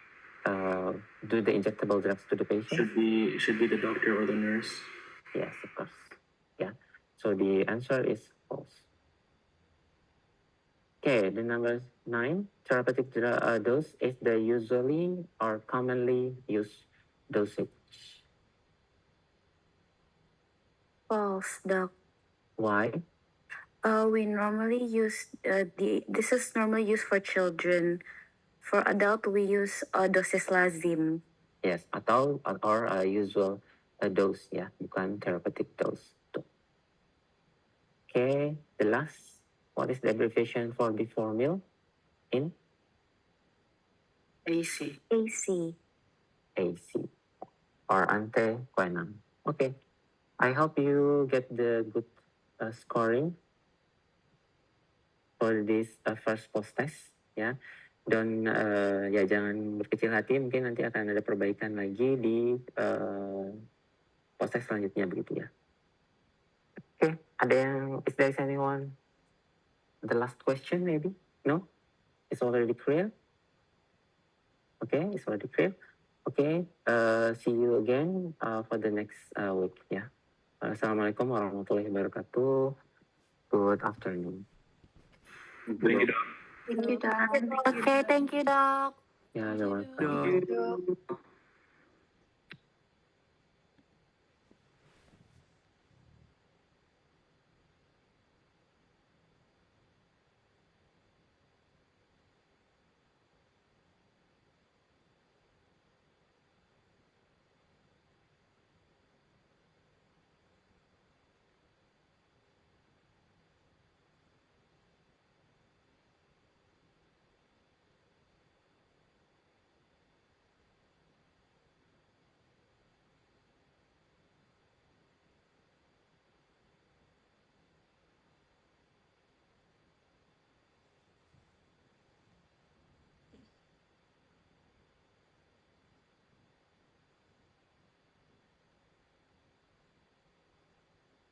do the injectable drugs to the patient? Should be the doctor or the nurse. Yes, of course. Yeah. So the answer is false. Okay, the number 9, therapeutic dose is the usually or commonly used dosage. False, Doc. Why? We normally use this is normally used for children. For adult, we use dosislazim. Yes, atau or usual dose ya, bukan therapeutic dose. Tuh. Okay, the last. What is the abbreviation for before meal? In AC. AC. AC or ante quenam. Okay, I hope you get the good scoring for this first post test ya. Dan ya jangan berkecil hati, mungkin nanti akan ada perbaikan lagi di post test selanjutnya begitu ya. Oke, ada yang is there anyone the last question maybe? No? It's already clear? Okay, it's already clear. Okay, see you again for the next week ya. Assalamualaikum warahmatullahi wabarakatuh. Good afternoon. Thank you, Doc. Thank you, Doc. Okay, thank you, Doc. Yeah, you're welcome. Doc.